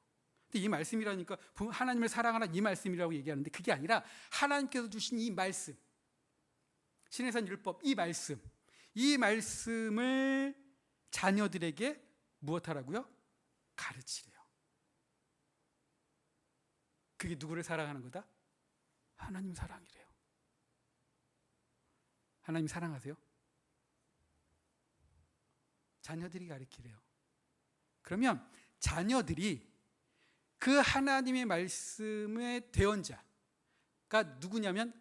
근데 이 말씀이라니까 하나님을 사랑하라 이 말씀이라고 얘기하는데 그게 아니라 하나님께서 주신 이 말씀, 신해산 율법 이 말씀을 자녀들에게 무엇하라고요? 가르치래요. 그게 누구를 사랑하는 거다? 하나님 사랑이래요. 하나님 사랑하세요? 자녀들이 가르치래요. 그러면 자녀들이 그 하나님의 말씀의 대언자가 누구냐면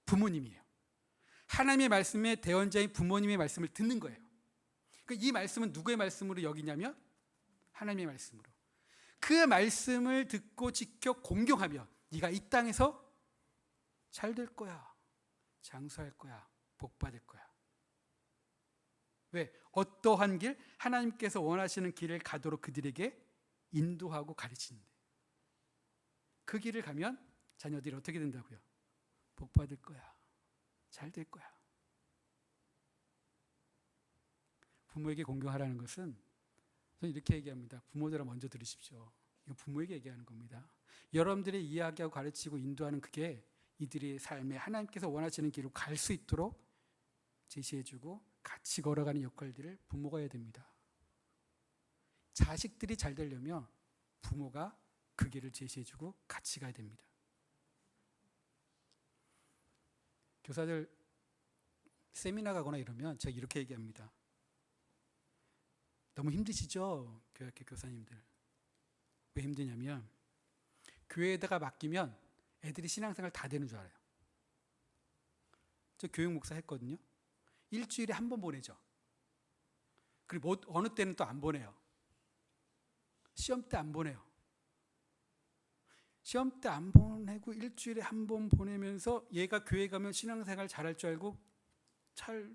부모님이에요. 하나님의 말씀의 대언자인 부모님의 말씀을 듣는 거예요. 그러니까 이 말씀은 누구의 말씀으로 여기냐면 하나님의 말씀으로. 그 말씀을 듣고 지켜 공경하며 네가 이 땅에서 잘 될 거야. 장수할 거야. 복 받을 거야. 왜? 어떠한 길? 하나님께서 원하시는 길을 가도록 그들에게 인도하고 가르치는데, 그 길을 가면 자녀들이 어떻게 된다고요? 복 받을 거야. 잘 될 거야. 부모에게 공경하라는 것은, 저는 이렇게 얘기합니다. 부모들아 먼저 들으십시오. 이거 부모에게 얘기하는 겁니다. 여러분들이 이야기하고 가르치고 인도하는 그게 이들의 삶에 하나님께서 원하시는 길로 갈 수 있도록 제시해주고 같이 걸어가는 역할들을 부모가 해야 됩니다. 자식들이 잘 되려면 부모가 그 길을 제시해주고 같이 가야 됩니다. 교사들 세미나 가거나 이러면 제가 이렇게 얘기합니다. 너무 힘드시죠? 교회학교 교사님들. 왜 힘드냐면 교회에다가 맡기면 애들이 신앙생활 다 되는 줄 알아요. 저 교육 목사 했거든요. 일주일에 한 번 보내죠. 그리고 어느 때는 또 안 보내요. 시험 때 안 보내요. 시험 때 안 보내고 일주일에 한 번 보내면서 얘가 교회 가면 신앙생활 잘할 줄 알고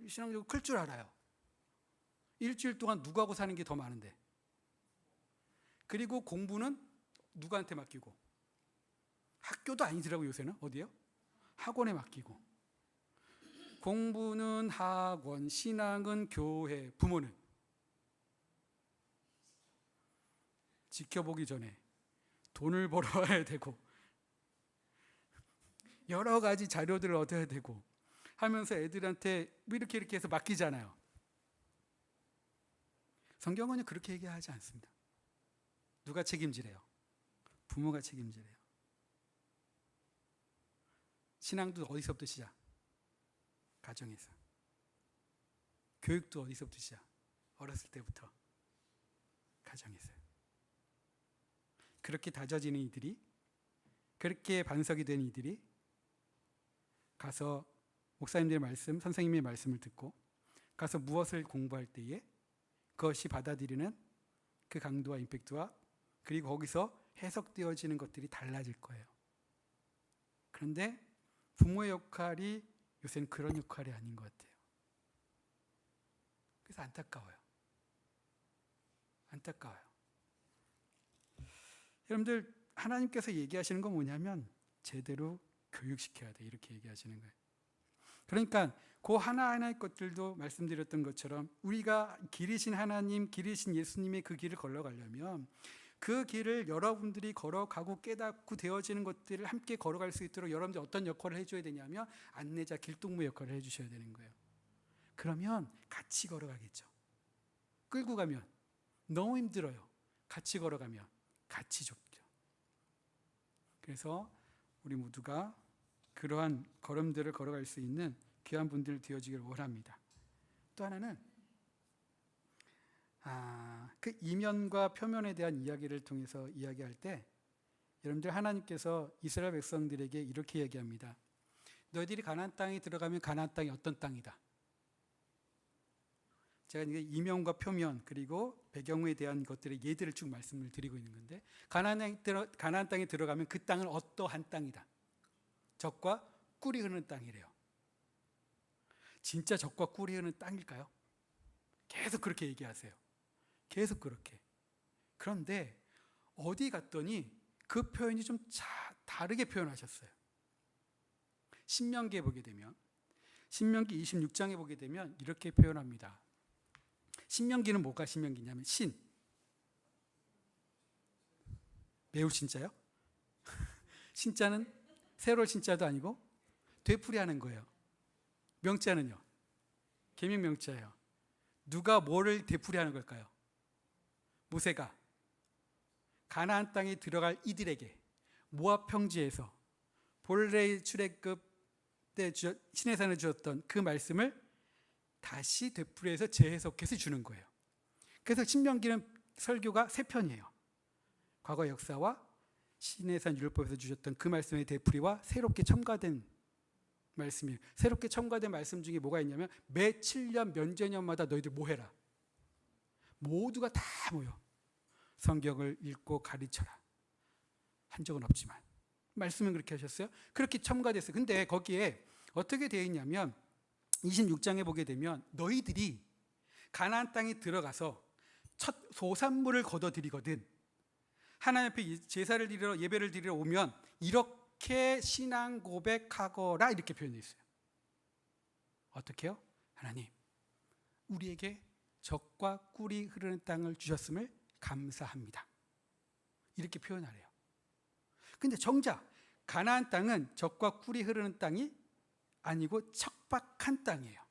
신앙적으로 클 줄 알아요. 일주일 동안 누구하고 사는 게 더 많은데. 그리고 공부는 누구한테 맡기고. 학교도 아니더라고요, 요새는. 어디요? 학원에 맡기고. 공부는 학원, 신앙은 교회, 부모는 지켜보기 전에 돈을 벌어야 되고 여러 가지 자료들을 얻어야 되고 하면서 애들한테 이렇게 해서 맡기잖아요. 성경은 그렇게 얘기하지 않습니다. 누가 책임지래요? 부모가 책임지래요. 신앙도 어디서부터 시작? 가정에서. 교육도 어디서부터 시작? 어렸을 때부터 가정에서. 그렇게 다져지는 이들이, 그렇게 반석이 된 이들이 가서 목사님들의 말씀, 선생님의 말씀을 듣고 가서 무엇을 공부할 때에 그것이 받아들이는 그 강도와 임팩트와 그리고 거기서 해석되어지는 것들이 달라질 거예요. 그런데 부모의 역할이 요새는 그런 역할이 아닌 것 같아요. 그래서 안타까워요. 안타까워요. 여러분들, 하나님께서 얘기하시는 건 뭐냐면 제대로 교육시켜야 돼, 이렇게 얘기하시는 거예요. 그러니까 그 하나하나의 것들도 말씀드렸던 것처럼 우리가 길이신 하나님, 길이신 예수님의 그 길을 걸어가려면 그 길을 여러분들이 걸어가고 깨닫고 되어지는 것들을 함께 걸어갈 수 있도록 여러분들 어떤 역할을 해줘야 되냐면 안내자, 길동무 역할을 해주셔야 되는 거예요. 그러면 같이 걸어가겠죠. 끌고 가면 너무 힘들어요. 같이 걸어가면 같이 좁죠. 그래서 우리 모두가 그러한 걸음들을 걸어갈 수 있는 귀한 분들 되어지기를 원합니다. 또 하나는 그 이면과 표면에 대한 이야기를 통해서 이야기할 때 여러분들, 하나님께서 이스라엘 백성들에게 이렇게 얘기합니다. 너희들이 가나안 땅에 들어가면 가나안 땅이 어떤 땅이다. 제가 이게 이면과 표면 그리고 배경에 대한 것들의 예들을 쭉 말씀을 드리고 있는 건데, 가나안 땅에 들어가면 그 땅은 어떠한 땅이다. 젖과 꿀이 흐르는 땅이래요. 진짜 젖과 꿀이 흐르는 땅일까요? 계속 그렇게 얘기하세요. 계속 그렇게. 그런데 어디 갔더니 그 표현이 좀 다르게 표현하셨어요. 신명기에 보게 되면, 신명기 26장에 보게 되면 이렇게 표현합니다. 신명기는 뭐가 신명기냐면 신. 매울 신자요? 신자는 세월 신자도 아니고 되풀이하는 거예요. 명자는요? 계명 명자예요. 누가 뭐를 되풀이하는 걸까요? 모세가 가나안 땅에 들어갈 이들에게 모압 평지에서 본래 출애굽 때 시내산을 주었던 그 말씀을 다시 되풀이해서 재해석해서 주는 거예요. 그래서 신명기는 설교가 3편이에요. 과거 역사와 시내산 율법에서 주셨던 그 말씀의 되풀이와 새롭게 첨가된 말씀이에요. 새롭게 첨가된 말씀 중에 뭐가 있냐면 매 7년 면제년마다 너희들 뭐 해라. 모두가 다 모여 성경을 읽고 가르쳐라. 한 적은 없지만 말씀은 그렇게 하셨어요. 그렇게 첨가됐어요. 근데 거기에 어떻게 되어 있냐면 26장에 보게 되면 너희들이 가나안 땅에 들어가서 첫 소산물을 거둬들이거든 하나님 앞에 제사를 드리러 예배를 드리러 오면 이렇게 신앙 고백하거라 이렇게 표현되어 있어요. 어떻게요? 하나님 우리에게 젖과 꿀이 흐르는 땅을 주셨음을 감사합니다. 이렇게 표현하래요. 근데 정작 가나안 땅은 젖과 꿀이 흐르는 땅이 아니고 척박한 땅이에요.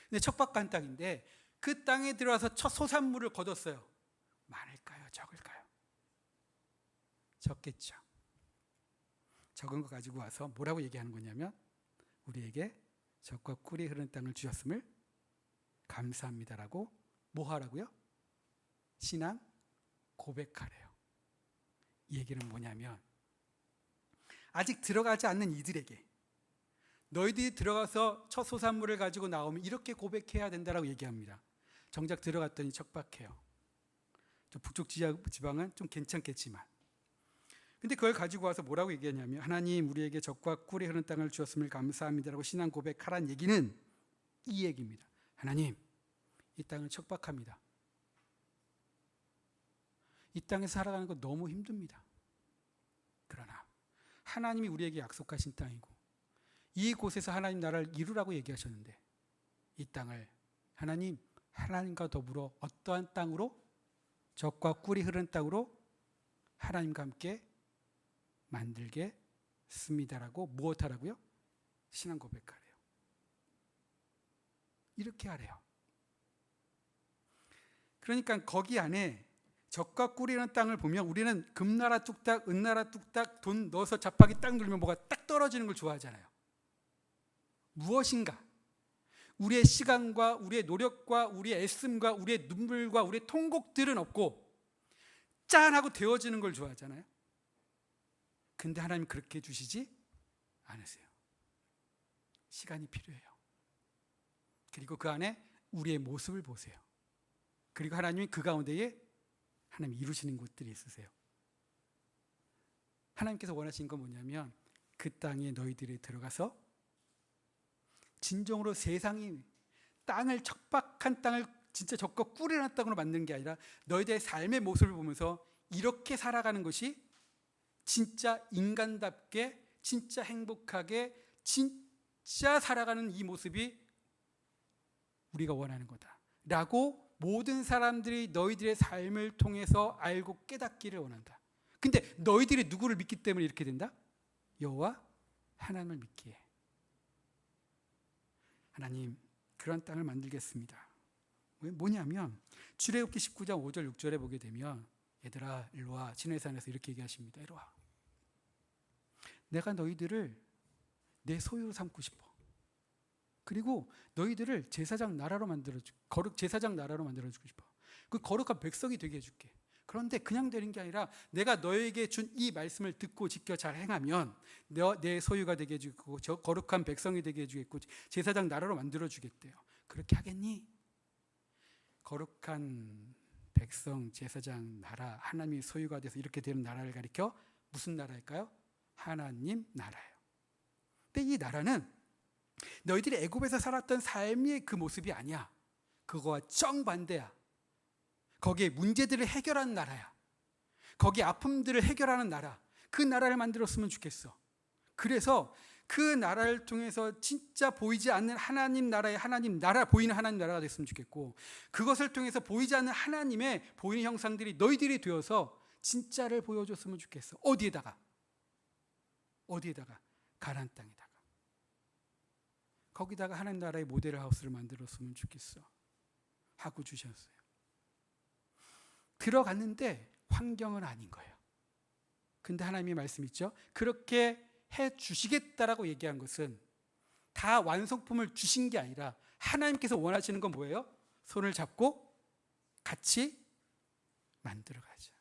근데 척박한 땅인데 그 땅에 들어와서 첫 소산물을 거뒀어요. 많을까요? 적을까요? 적겠죠. 적은 거 가지고 와서 뭐라고 얘기하는 거냐면 우리에게 젖과 꿀이 흐르는 땅을 주셨음을 감사합니다라고 뭐 하라고요? 신앙 고백하래요. 이 얘기는 뭐냐면 아직 들어가지 않는 이들에게 너희들이 들어가서 첫 소산물을 가지고 나오면 이렇게 고백해야 된다라고 얘기합니다. 정작 들어갔더니 척박해요. 북쪽 지방은 좀 괜찮겠지만 근데 그걸 가지고 와서 뭐라고 얘기하냐면 하나님 우리에게 젖과 꿀이 흐르는 땅을 주었음을 감사합니다라고 신앙 고백하라는 얘기는 이 얘기입니다. 하나님 이 땅은 척박합니다. 이 땅에 살아가는 거 너무 힘듭니다. 그러나 하나님이 우리에게 약속하신 땅이고 이곳에서 하나님 나라를 이루라고 얘기하셨는데 이 땅을 하나님과 더불어 어떠한 땅으로? 젖과 꿀이 흐르는 땅으로 하나님과 함께 만들겠습니다라고 무엇하라고요? 신앙 고백하래요. 이렇게 하래요. 그러니까 거기 안에 젖과 꿀이 흐르는 땅을 보면 우리는 금나라 뚝딱 은나라 뚝딱 돈 넣어서 자파기 딱 누르면 뭐가 딱 떨어지는 걸 좋아하잖아요. 무엇인가 우리의 시간과 우리의 노력과 우리의 애씀과 우리의 눈물과 우리의 통곡들은 없고 짠하고 데워지는 걸 좋아하잖아요. 근데 하나님 그렇게 주시지 않으세요. 시간이 필요해요. 그리고 그 안에 우리의 모습을 보세요. 그리고 하나님이 그 가운데에 하나님 이루시는 것들이 있으세요. 하나님께서 원하시는 건 뭐냐면 그 땅에 너희들이 들어가서 진정으로 세상이 땅을 척박한 땅을 진짜 젖과 꿀이 난 땅으로 만드는 게 아니라 너희들의 삶의 모습을 보면서 이렇게 살아가는 것이 진짜 인간답게 진짜 행복하게 진짜 살아가는 이 모습이 우리가 원하는 거다 라고 모든 사람들이 너희들의 삶을 통해서 알고 깨닫기를 원한다. 근데 너희들이 누구를 믿기 때문에 이렇게 된다? 여호와 하나님을 믿기에 하나님 그런 땅을 만들겠습니다. 뭐냐면 출애굽기 19장 5절 6절에 보게 되면 얘들아 일로 와. 시내산에서 이렇게 얘기하십니다. 일로 와. 내가 너희들을 내 소유로 삼고 싶어. 그리고 너희들을 제사장 나라로 거룩 제사장 나라로 만들어주고 싶어. 그 거룩한 백성이 되게 해줄게. 그런데 그냥 되는 게 아니라 내가 너에게 준 이 말씀을 듣고 지켜 잘 행하면 내 소유가 되게 해주고 저 거룩한 백성이 되게 해주겠고 제사장 나라로 만들어주겠대요. 그렇게 하겠니? 거룩한 백성, 제사장 나라, 하나님의 소유가 돼서 이렇게 되는 나라를 가리켜 무슨 나라일까요? 하나님 나라예요. 근데 이 나라는 너희들이 애굽에서 살았던 삶의 그 모습이 아니야. 그거와 정반대야. 거기에 문제들을 해결하는 나라야. 거기 아픔들을 해결하는 나라. 그 나라를 만들었으면 좋겠어. 그래서 그 나라를 통해서 진짜 보이지 않는 하나님 나라의 하나님 나라, 보이는 하나님 나라가 됐으면 좋겠고 그것을 통해서 보이지 않는 하나님의 보이는 형상들이 너희들이 되어서 진짜를 보여줬으면 좋겠어. 어디에다가? 가나안 땅에다가. 거기다가 하나님 나라의 모델 하우스를 만들었으면 좋겠어 하고 주셨어요. 들어갔는데 환경은 아닌 거예요. 근데 하나님의 말씀 있죠? 그렇게 해 주시겠다라고 얘기한 것은 다 완성품을 주신 게 아니라 하나님께서 원하시는 건 뭐예요? 손을 잡고 같이 만들어 가자.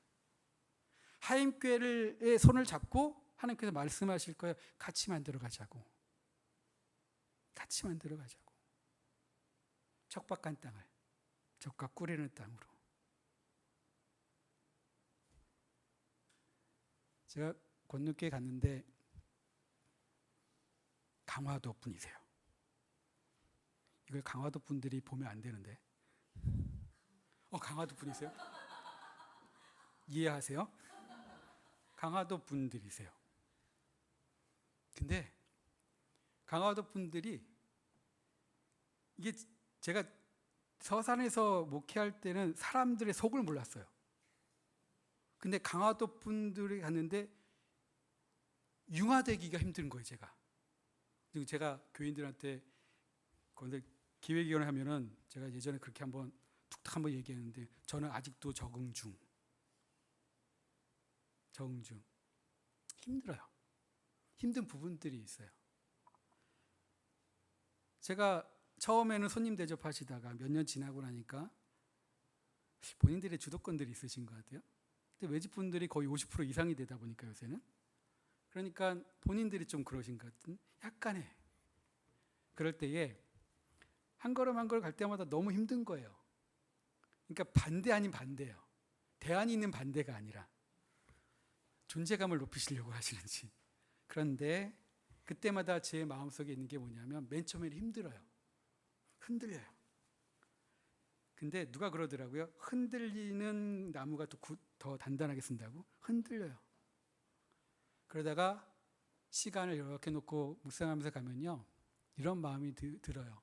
하임교회의 손을 잡고 하나님께서 말씀하실 거예요. 같이 만들어 가자고. 같이 만들어 가자고. 척박한 땅을 젖과 꿀이는 땅으로. 제가 건너교회 갔는데 강화도 분이세요. 이걸 강화도 분들이 보면 안 되는데. 강화도 분이세요? 이해하세요? 강화도 분들이세요. 근데 강화도 분들이 이게 제가 서산에서 목회할 때는 사람들의 속을 몰랐어요. 근데 강화도 분들이 갔는데 융화되기가 힘든 거예요, 제가. 그리고 제가 교인들한테 기획위원회 하면은 제가 예전에 그렇게 툭탁 한번 얘기했는데 저는 아직도 적응 중. 힘들어요. 힘든 부분들이 있어요. 제가 처음에는 손님 대접하시다가 몇 년 지나고 나니까 본인들의 주도권들이 있으신 것 같아요. 근데 외집분들이 거의 50% 이상이 되다 보니까 요새는. 그러니까 본인들이 좀 그러신 것 같은 약간의. 그럴 때에 한 걸음 한 걸음 갈 때마다 너무 힘든 거예요. 그러니까 반대 아닌 반대예요. 대안이 있는 반대가 아니라 존재감을 높이시려고 하시는지. 그런데 그때마다 제 마음속에 있는 게 뭐냐면 맨 처음에는 힘들어요. 흔들려요. 근데 누가 그러더라고요. 흔들리는 나무가 더 단단하게 쓴다고? 흔들려요. 그러다가 시간을 이렇게 놓고 묵상하면서 가면요. 이런 마음이 들어요.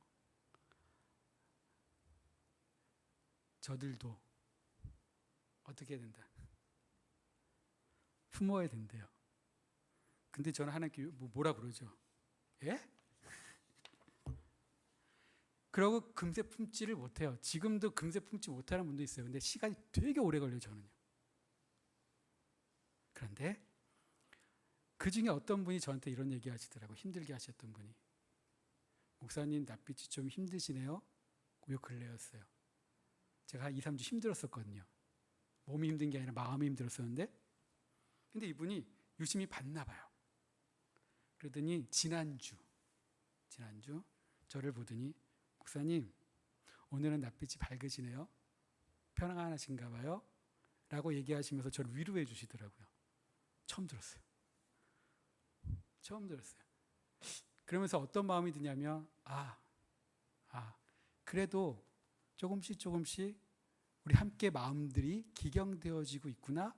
저들도 어떻게 해야 된다. 품어야 된대요. 근데 저는 하나님께 뭐라 그러죠? 예? 그러고 금세 품지를 못해요. 지금도 금세 품지 못하는 분도 있어요. 근데 시간이 되게 오래 걸려요, 저는요. 그런데 그 중에 어떤 분이 저한테 이런 얘기 하시더라고요. 힘들게 하셨던 분이. 목사님, 낯빛이 좀 힘드시네요. 요 근래였어요. 제가 한 2, 3주 힘들었었거든요. 몸이 힘든 게 아니라 마음이 힘들었었는데 근데 이분이 유심히 봤나 봐요. 그러더니 지난주 저를 보더니 목사님, 오늘은 낯빛이 밝으시네요. 편안하신가 봐요. 라고 얘기하시면서 저를 위로해 주시더라고요. 처음 들었어요. 그러면서 어떤 마음이 드냐면 그래도 조금씩 우리 함께 마음들이 기경되어지고 있구나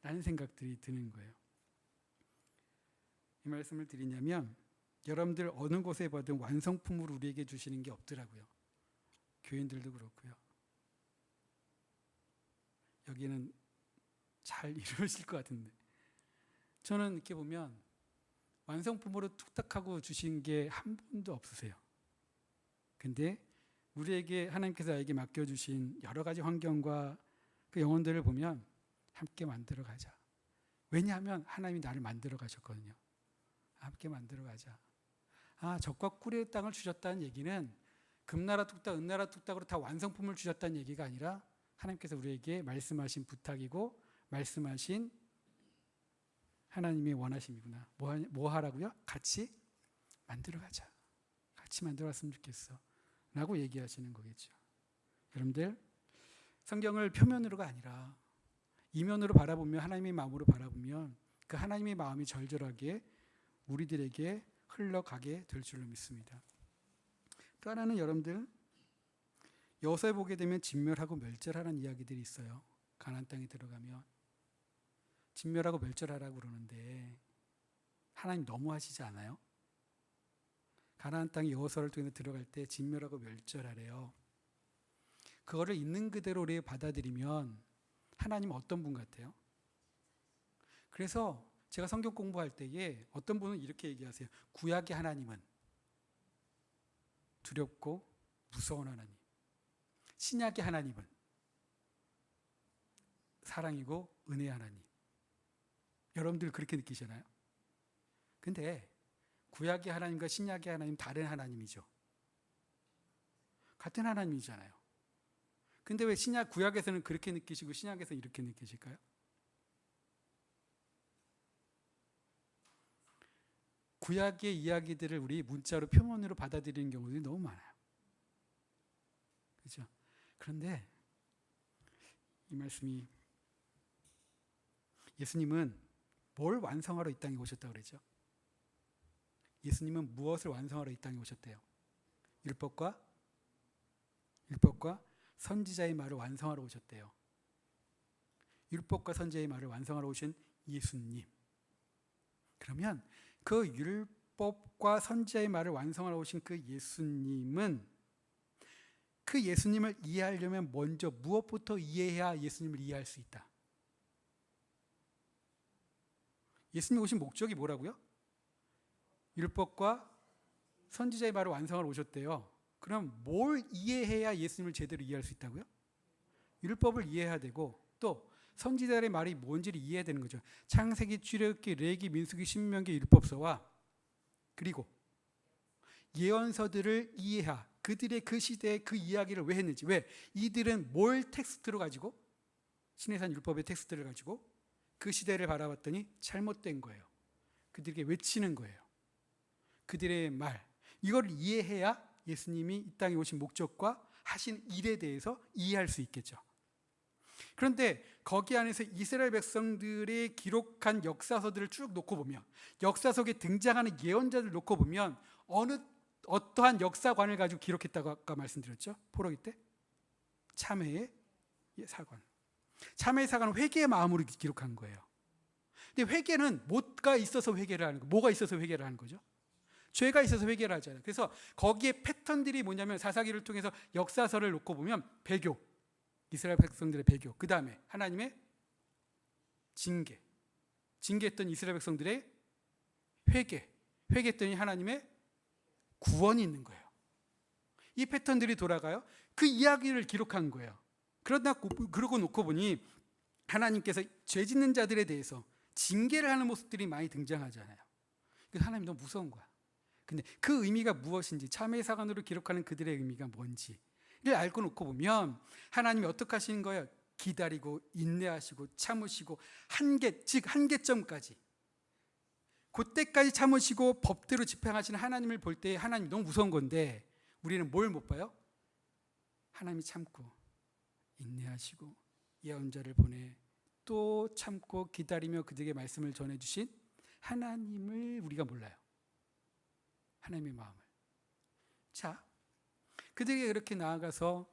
라는 생각들이 드는 거예요. 이 말씀을 드리냐면 여러분들 어느 곳에 봐도 완성품을 우리에게 주시는 게 없더라고요. 교인들도 그렇고요. 여기는 잘 이루어질 것 같은데 저는 이렇게 보면 완성품으로 툭탁하고 주신 게 한 번도 없으세요. 근데 우리에게 하나님께서 나에게 맡겨주신 여러 가지 환경과 그 영혼들을 보면 함께 만들어 가자. 왜냐하면 하나님이 나를 만들어 가셨거든요. 함께 만들어 가자. 적과 꿀의 땅을 주셨다는 얘기는 금나라 뚝딱, 은나라 뚝딱으로 다 완성품을 주셨다는 얘기가 아니라 하나님께서 우리에게 말씀하신 부탁이고 말씀하신 하나님의 원하심이구나. 뭐 하라고요? 같이 만들어 가자. 같이 만들어 갔으면 좋겠어. 라고 얘기하시는 거겠죠. 여러분들, 성경을 표면으로가 아니라 이면으로 바라보면 하나님의 마음으로 바라보면 그 하나님의 마음이 절절하게 우리들에게 흘러가게 될 줄로 믿습니다. 또 하나는 여러분들 여호수아에 보게 되면 진멸하고 멸절하라는 이야기들이 있어요. 가나안 땅에 들어가면 진멸하고 멸절하라고 그러는데 하나님 너무하시지 않아요? 가나안 땅에 여호수아를 통해서 들어갈 때 진멸하고 멸절하래요. 그거를 있는 그대로 우리가 받아들이면 하나님 어떤 분 같아요? 그래서 제가 성경 공부할 때에 어떤 분은 이렇게 얘기하세요. 구약의 하나님은 두렵고 무서운 하나님. 신약의 하나님은 사랑이고 은혜의 하나님. 여러분들 그렇게 느끼시나요? 근데 구약의 하나님과 신약의 하나님 다른 하나님이죠. 같은 하나님이잖아요. 근데 왜 구약에서는 그렇게 느끼시고 신약에서는 이렇게 느끼실까요? 구약의 이야기들을 우리 문자로 표면으로 받아들이는 경우들이 너무 많아요. 그렇죠? 그런데 이 말씀이 예수님은 뭘 완성하러 이 땅에 오셨다고 그러죠? 예수님은 무엇을 완성하러 이 땅에 오셨대요? 율법과 선지자의 말을 완성하러 오셨대요. 율법과 선지자의 말을 완성하러 오신 예수님. 그러면 그 율법과 선지자의 말을 완성하러 오신 그 예수님은 그 예수님을 이해하려면 먼저 무엇부터 이해해야 예수님을 이해할 수 있다? 예수님 오신 목적이 뭐라고요? 율법과 선지자의 말을 완성하러 오셨대요. 그럼 뭘 이해해야 예수님을 제대로 이해할 수 있다고요? 율법을 이해해야 되고 또 선지자의 말이 뭔지를 이해해야 되는 거죠. 창세기, 출애굽기, 레위기, 민수기, 신명기, 율법서와 그리고 예언서들을 이해하. 그들의 그 시대에 그 이야기를 왜 했는지. 왜? 이들은 뭘 텍스트로 가지고 신해산 율법의 텍스트를 가지고 그 시대를 바라봤더니 잘못된 거예요. 그들에게 외치는 거예요. 그들의 말. 이걸 이해해야 예수님이 이 땅에 오신 목적과 하신 일에 대해서 이해할 수 있겠죠. 그런데 거기 안에서 이스라엘 백성들이 기록한 역사서들을 쭉 놓고 보면 역사 속에 등장하는 예언자들 놓고 보면 어떠한 역사관을 가지고 기록했다고 아까 말씀드렸죠? 포로기 때 참회의 사관. 참회의 사관은 회개의 마음으로 기록한 거예요. 근데 회개는 뭐가 있어서 회개를 하는 거? 뭐가 있어서 회개를 하는 거죠? 죄가 있어서 회개를 하잖아요. 그래서 거기에 패턴들이 뭐냐면 사사기를 통해서 역사서를 놓고 보면 배교, 이스라엘 백성들의 배교, 그 다음에 하나님의 징계했던 이스라엘 백성들의 회개했더니 하나님의 구원이 있는 거예요. 이 패턴들이 돌아가요. 그 이야기를 기록한 거예요. 그러고 놓고 보니 하나님께서 죄 짓는 자들에 대해서 징계를 하는 모습들이 많이 등장하잖아요. 그래서 하나님이 너무 무서운 거야. 근데 그 의미가 무엇인지, 참회의 사관으로 기록하는 그들의 의미가 뭔지를 알고 놓고 보면 하나님이 어떻게 하시는 거예요? 기다리고 인내하시고 참으시고 한계점까지 그때까지 참으시고 법대로 집행하시는 하나님을 볼 때 하나님이 너무 무서운 건데 우리는 뭘 못 봐요? 하나님이 참고 인내하시고 예언자를 보내 또 참고 기다리며 그들에게 말씀을 전해주신 하나님을 우리가 몰라요. 하나님의 마음을. 자, 그들에게 그렇게 나아가서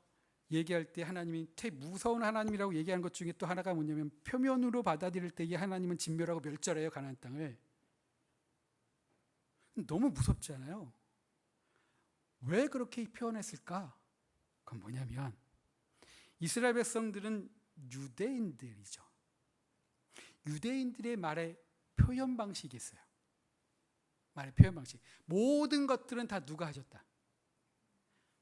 얘기할 때 하나님이 무서운 하나님이라고 얘기하는 것 중에 또 하나가 뭐냐면 표면으로 받아들일 때에 하나님은 진멸하고 멸절해요. 가나안 땅을. 너무 무섭잖아요. 왜 그렇게 표현했을까? 그건 뭐냐면 이스라엘 백성들은 유대인들이죠. 유대인들의 말의 표현 방식이 있어요. 말의 표현 방식. 모든 것들은 다 누가 하셨다?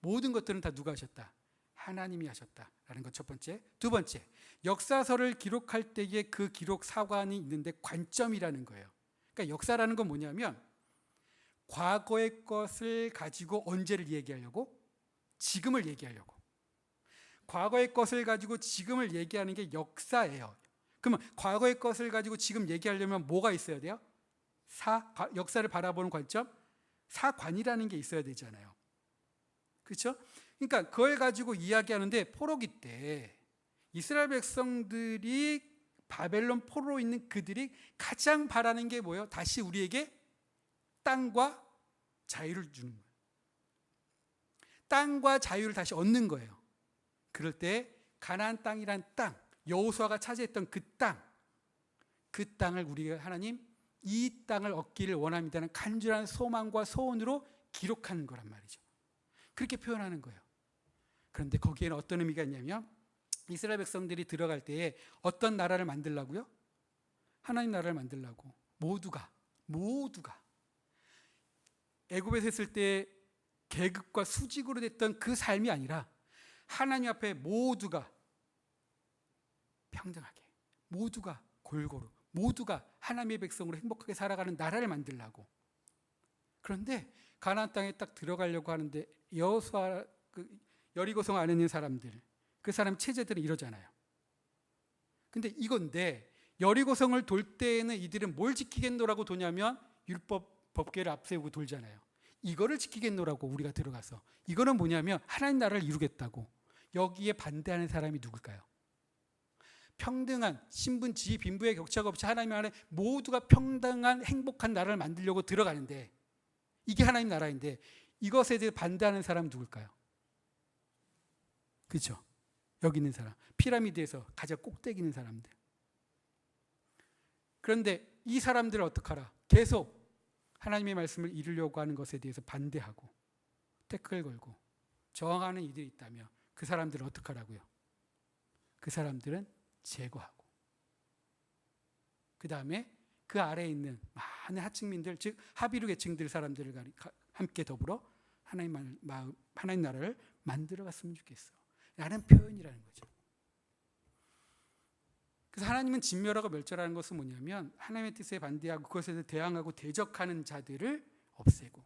모든 것들은 다 누가 하셨다? 하나님이 하셨다라는 것 첫 번째. 두 번째, 역사서를 기록할 때에 그 기록 사관이 있는데 관점이라는 거예요. 그러니까 역사라는 건 뭐냐면 과거의 것을 가지고 언제를 얘기하려고? 지금을 얘기하려고. 과거의 것을 가지고 지금을 얘기하는 게 역사예요. 그러면 과거의 것을 가지고 지금 얘기하려면 뭐가 있어야 돼요? 역사를 바라보는 관점? 사관이라는 게 있어야 되잖아요. 그렇죠? 그러니까 그걸 가지고 이야기하는데 포로기 때 이스라엘 백성들이 바벨론 포로로 있는 그들이 가장 바라는 게 뭐예요? 다시 우리에게 땅과 자유를 주는 거예요. 땅과 자유를 다시 얻는 거예요. 그럴 때 가나안 땅이란 땅, 여호수아가 차지했던 그 땅을 우리가 하나님 이 땅을 얻기를 원합니다는 간절한 소망과 소원으로 기록하는 거란 말이죠. 그렇게 표현하는 거예요. 그런데 거기에는 어떤 의미가 있냐면 이스라엘 백성들이 들어갈 때에 어떤 나라를 만들라고요? 하나님 나라를 만들라고 모두가 애굽에서 있을 때 계급과 수직으로 됐던 그 삶이 아니라 하나님 앞에 모두가 평등하게, 모두가 골고루, 모두가 하나님의 백성으로 행복하게 살아가는 나라를 만들라고. 그런데 가나안 땅에 딱 들어가려고 하는데 여호수아 여리고성 안에 있는 사람들, 그 사람 체제들은 이러잖아요. 근데 이건데 여리고성을 돌 때에는 이들은 뭘 지키겠노라고 도냐면 율법 법궤를 앞세우고 돌잖아요. 이거를 지키겠노라고 우리가 들어가서. 이거는 뭐냐면 하나님 나라를 이루겠다고. 여기에 반대하는 사람이 누굴까요? 평등한 신분, 지위, 빈부의 격차가 없이 하나님 안에 모두가 평등한 행복한 나라를 만들려고 들어가는데 이게 하나님 나라인데 이것에 대해 반대하는 사람은 누굴까요? 그렇죠? 여기 있는 사람, 피라미드에서 가장 꼭대기 있는 사람들. 그런데 이 사람들을 어떡하라? 계속 하나님의 말씀을 이루려고 하는 것에 대해서 반대하고 태클 걸고 저항하는 이들이 있다면 그 사람들은 어떡하라고요? 그 사람들은 제거하고 그 다음에 그 아래에 있는 많은 하층민들, 즉 하비루 계층들 사람들을 함께 더불어 하나님 나라를 만들어 갔으면 좋겠어 라는 표현이라는 거죠. 그래서 하나님은 진멸하고 멸절하는 것은 뭐냐면 하나님의 뜻에 반대하고 그것에 대항하고 대적하는 자들을 없애고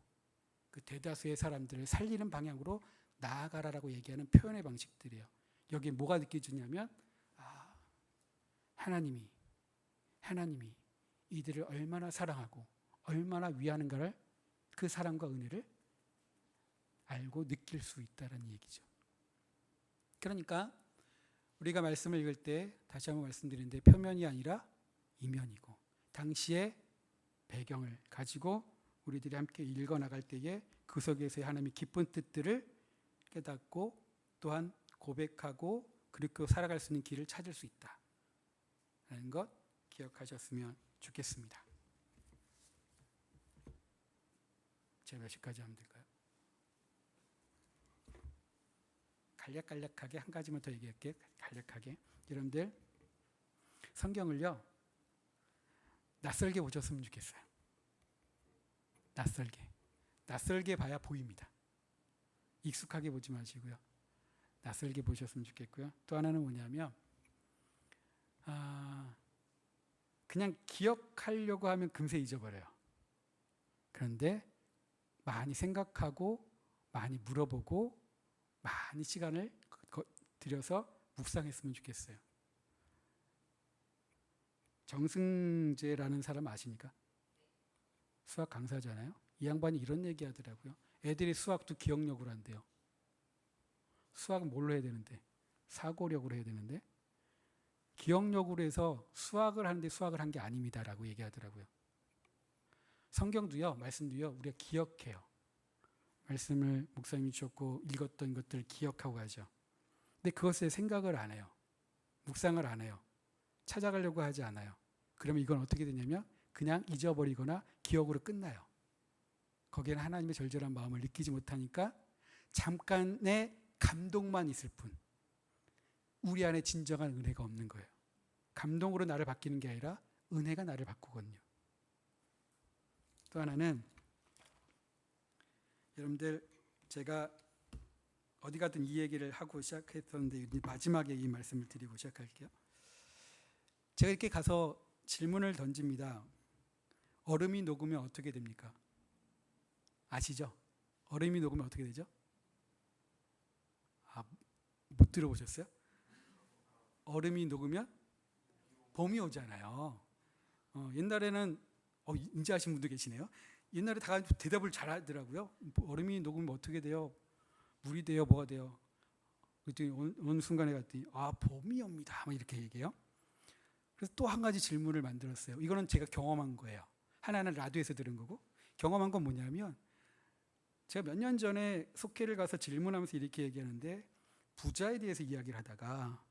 그 대다수의 사람들을 살리는 방향으로 나아가라라고 얘기하는 표현의 방식들이에요. 여기에 뭐가 느껴지냐면 하나님이 이들을 얼마나 사랑하고 얼마나 위하는가를 그 사랑과 은혜를 알고 느낄 수 있다는 얘기죠. 그러니까 우리가 말씀을 읽을 때 다시 한번 말씀드리는데 표면이 아니라 이면이고 당시의 배경을 가지고 우리들이 함께 읽어나갈 때에 그 속에서의 하나님의 깊은 뜻들을 깨닫고 또한 고백하고 그리고 살아갈 수 있는 길을 찾을 수 있다라는 것 기억하셨으면 좋겠습니다. 제가 몇 시까지 하면 될까요? 간략하게 한 가지만 더 얘기할게요. 간략하게. 여러분들 성경을요 낯설게 보셨으면 좋겠어요. 낯설게 봐야 보입니다. 익숙하게 보지 마시고요. 낯설게 보셨으면 좋겠고요. 또 하나는 뭐냐면 그냥 기억하려고 하면 금세 잊어버려요. 그런데 많이 생각하고 많이 물어보고 많이 시간을 들여서 묵상했으면 좋겠어요. 정승재라는 사람 아십니까? 수학 강사잖아요. 이 양반이 이런 얘기 하더라고요. 애들이 수학도 기억력으로 한대요. 수학은 뭘로 해야 되는데? 사고력으로 해야 되는데 기억력으로 해서 수학을 하는데 수학을 한 게 아닙니다라고 얘기하더라고요. 성경도요, 말씀도요, 우리가 기억해요. 말씀을 목사님이 주셨고 읽었던 것들을 기억하고 가죠. 근데 그것에 생각을 안 해요. 묵상을 안 해요. 찾아가려고 하지 않아요. 그러면 이건 어떻게 되냐면 그냥 잊어버리거나 기억으로 끝나요. 거기에는 하나님의 절절한 마음을 느끼지 못하니까 잠깐의 감동만 있을 뿐 우리 안에 진정한 은혜가 없는 거예요. 감동으로 나를 바뀌는 게 아니라 은혜가 나를 바꾸거든요. 또 하나는 여러분들 제가 어디 가든 이 얘기를 하고 시작했었는데 마지막에 이 말씀을 드리고 시작할게요. 제가 이렇게 가서 질문을 던집니다. 얼음이 녹으면 어떻게 됩니까? 아시죠? 얼음이 녹으면 어떻게 되죠? 못 들어보셨어요? 얼음이 녹으면 봄이 오잖아요. 옛날에는 인지 아신 분도 계시네요. 옛날에 다 대답을 잘 하더라고요. 얼음이 녹으면 어떻게 돼요? 물이 돼요? 뭐가 돼요? 그랬더니 어느 순간에 갔더니 봄이 옵니다. 막 이렇게 얘기해요. 그래서 또 한 가지 질문을 만들었어요. 이거는 제가 경험한 거예요. 하나는 라디오에서 들은 거고 경험한 건 뭐냐면 제가 몇 년 전에 속회를 가서 질문하면서 이렇게 얘기하는데 부자에 대해서 이야기를 하다가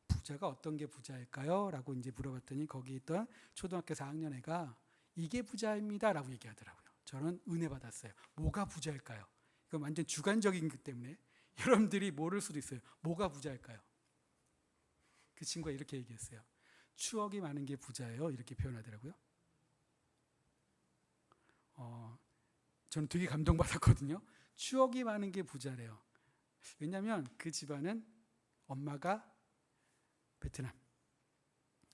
부자가 어떤 게 부자일까요? 라고 이제 물어봤더니 거기 있던 초등학교 4학년 애가 이게 부자입니다 라고 얘기하더라고요. 저는 은혜 받았어요. 뭐가 부자일까요? 이건 완전 주관적인 것 때문에 여러분들이 모를 수도 있어요. 뭐가 부자일까요? 그 친구가 이렇게 얘기했어요. 추억이 많은 게 부자예요. 이렇게 표현하더라고요. 저는 되게 감동받았거든요. 추억이 많은 게 부자래요. 왜냐하면 그 집안은 엄마가 베트남,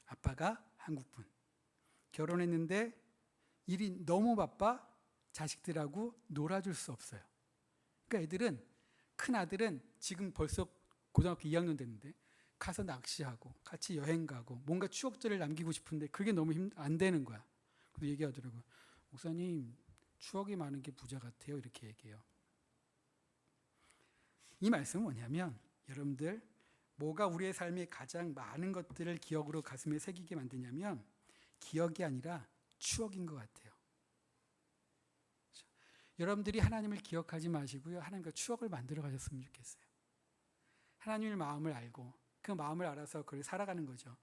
아빠가 한국분. 결혼했는데 일이 너무 바빠 자식들하고 놀아줄 수 없어요. 그러니까 애들은 큰 아들은 지금 벌써 고등학교 2학년 됐는데 가서 낚시하고 같이 여행 가고 뭔가 추억들을 남기고 싶은데 그게 너무 안 되는 거야. 그래서 얘기하더라고요. 목사님 추억이 많은 게 부자 같아요. 이렇게 얘기해요. 이 말씀은 뭐냐면 여러분들 뭐가 우리의 삶에 가장 많은 것들을 기억으로 가슴에 새기게 만드냐면 기억이 아니라 추억인 것 같아요. 여러분들이 하나님을 기억하지 마시고요, 하나님과 추억을 만들어 가셨으면 좋겠어요. 하나님의 마음을 알고 그 마음을 알아서 그걸 살아가는 거죠.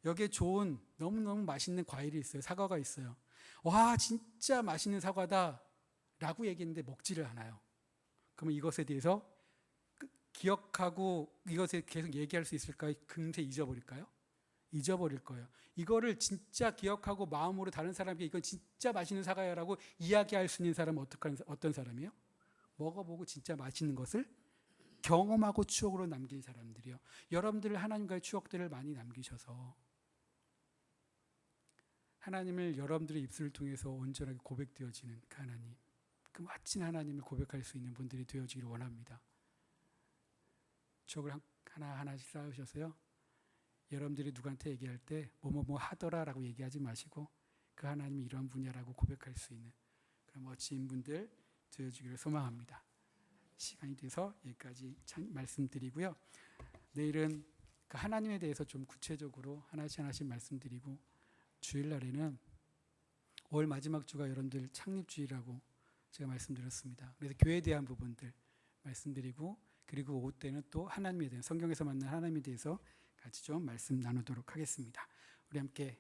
여기에 좋은 너무너무 맛있는 과일이 있어요. 사과가 있어요. 와, 진짜 맛있는 사과다 라고 얘기했는데 먹지를 않아요. 그러면 이것에 대해서 기억하고 이것에 계속 얘기할 수 있을까요? 금세 잊어버릴까요? 잊어버릴 거예요. 이거를 진짜 기억하고 마음으로 다른 사람에게 이건 진짜 맛있는 사과야라고 이야기할 수 있는 사람은 어떤 사람이에요? 먹어보고 진짜 맛있는 것을 경험하고 추억으로 남긴 사람들이요. 여러분들 하나님과의 추억들을 많이 남기셔서 하나님을 여러분들의 입술을 통해서 온전하게 고백되어지는 그 하나님, 그 멋진 하나님을 고백할 수 있는 분들이 되어지기를 원합니다. 추억을 하나하나씩 쌓으셔서요, 여러분들이 누구한테 얘기할 때 뭐뭐뭐 하더라라고 얘기하지 마시고 그 하나님이 이런 분야라고 고백할 수 있는 그런 멋진 분들 되어지기를 소망합니다. 시간이 돼서 여기까지 말씀드리고요. 내일은 그 하나님에 대해서 좀 구체적으로 하나씩 말씀드리고, 주일날에는 5월 마지막 주가 여러분들 창립주일이라고 제가 말씀드렸습니다. 그래서 교회에 대한 부분들 말씀드리고, 그리고 오후 때는 또 하나님에 대한, 성경에서 만난 하나님에 대해서 같이 좀 말씀 나누도록 하겠습니다. 우리 함께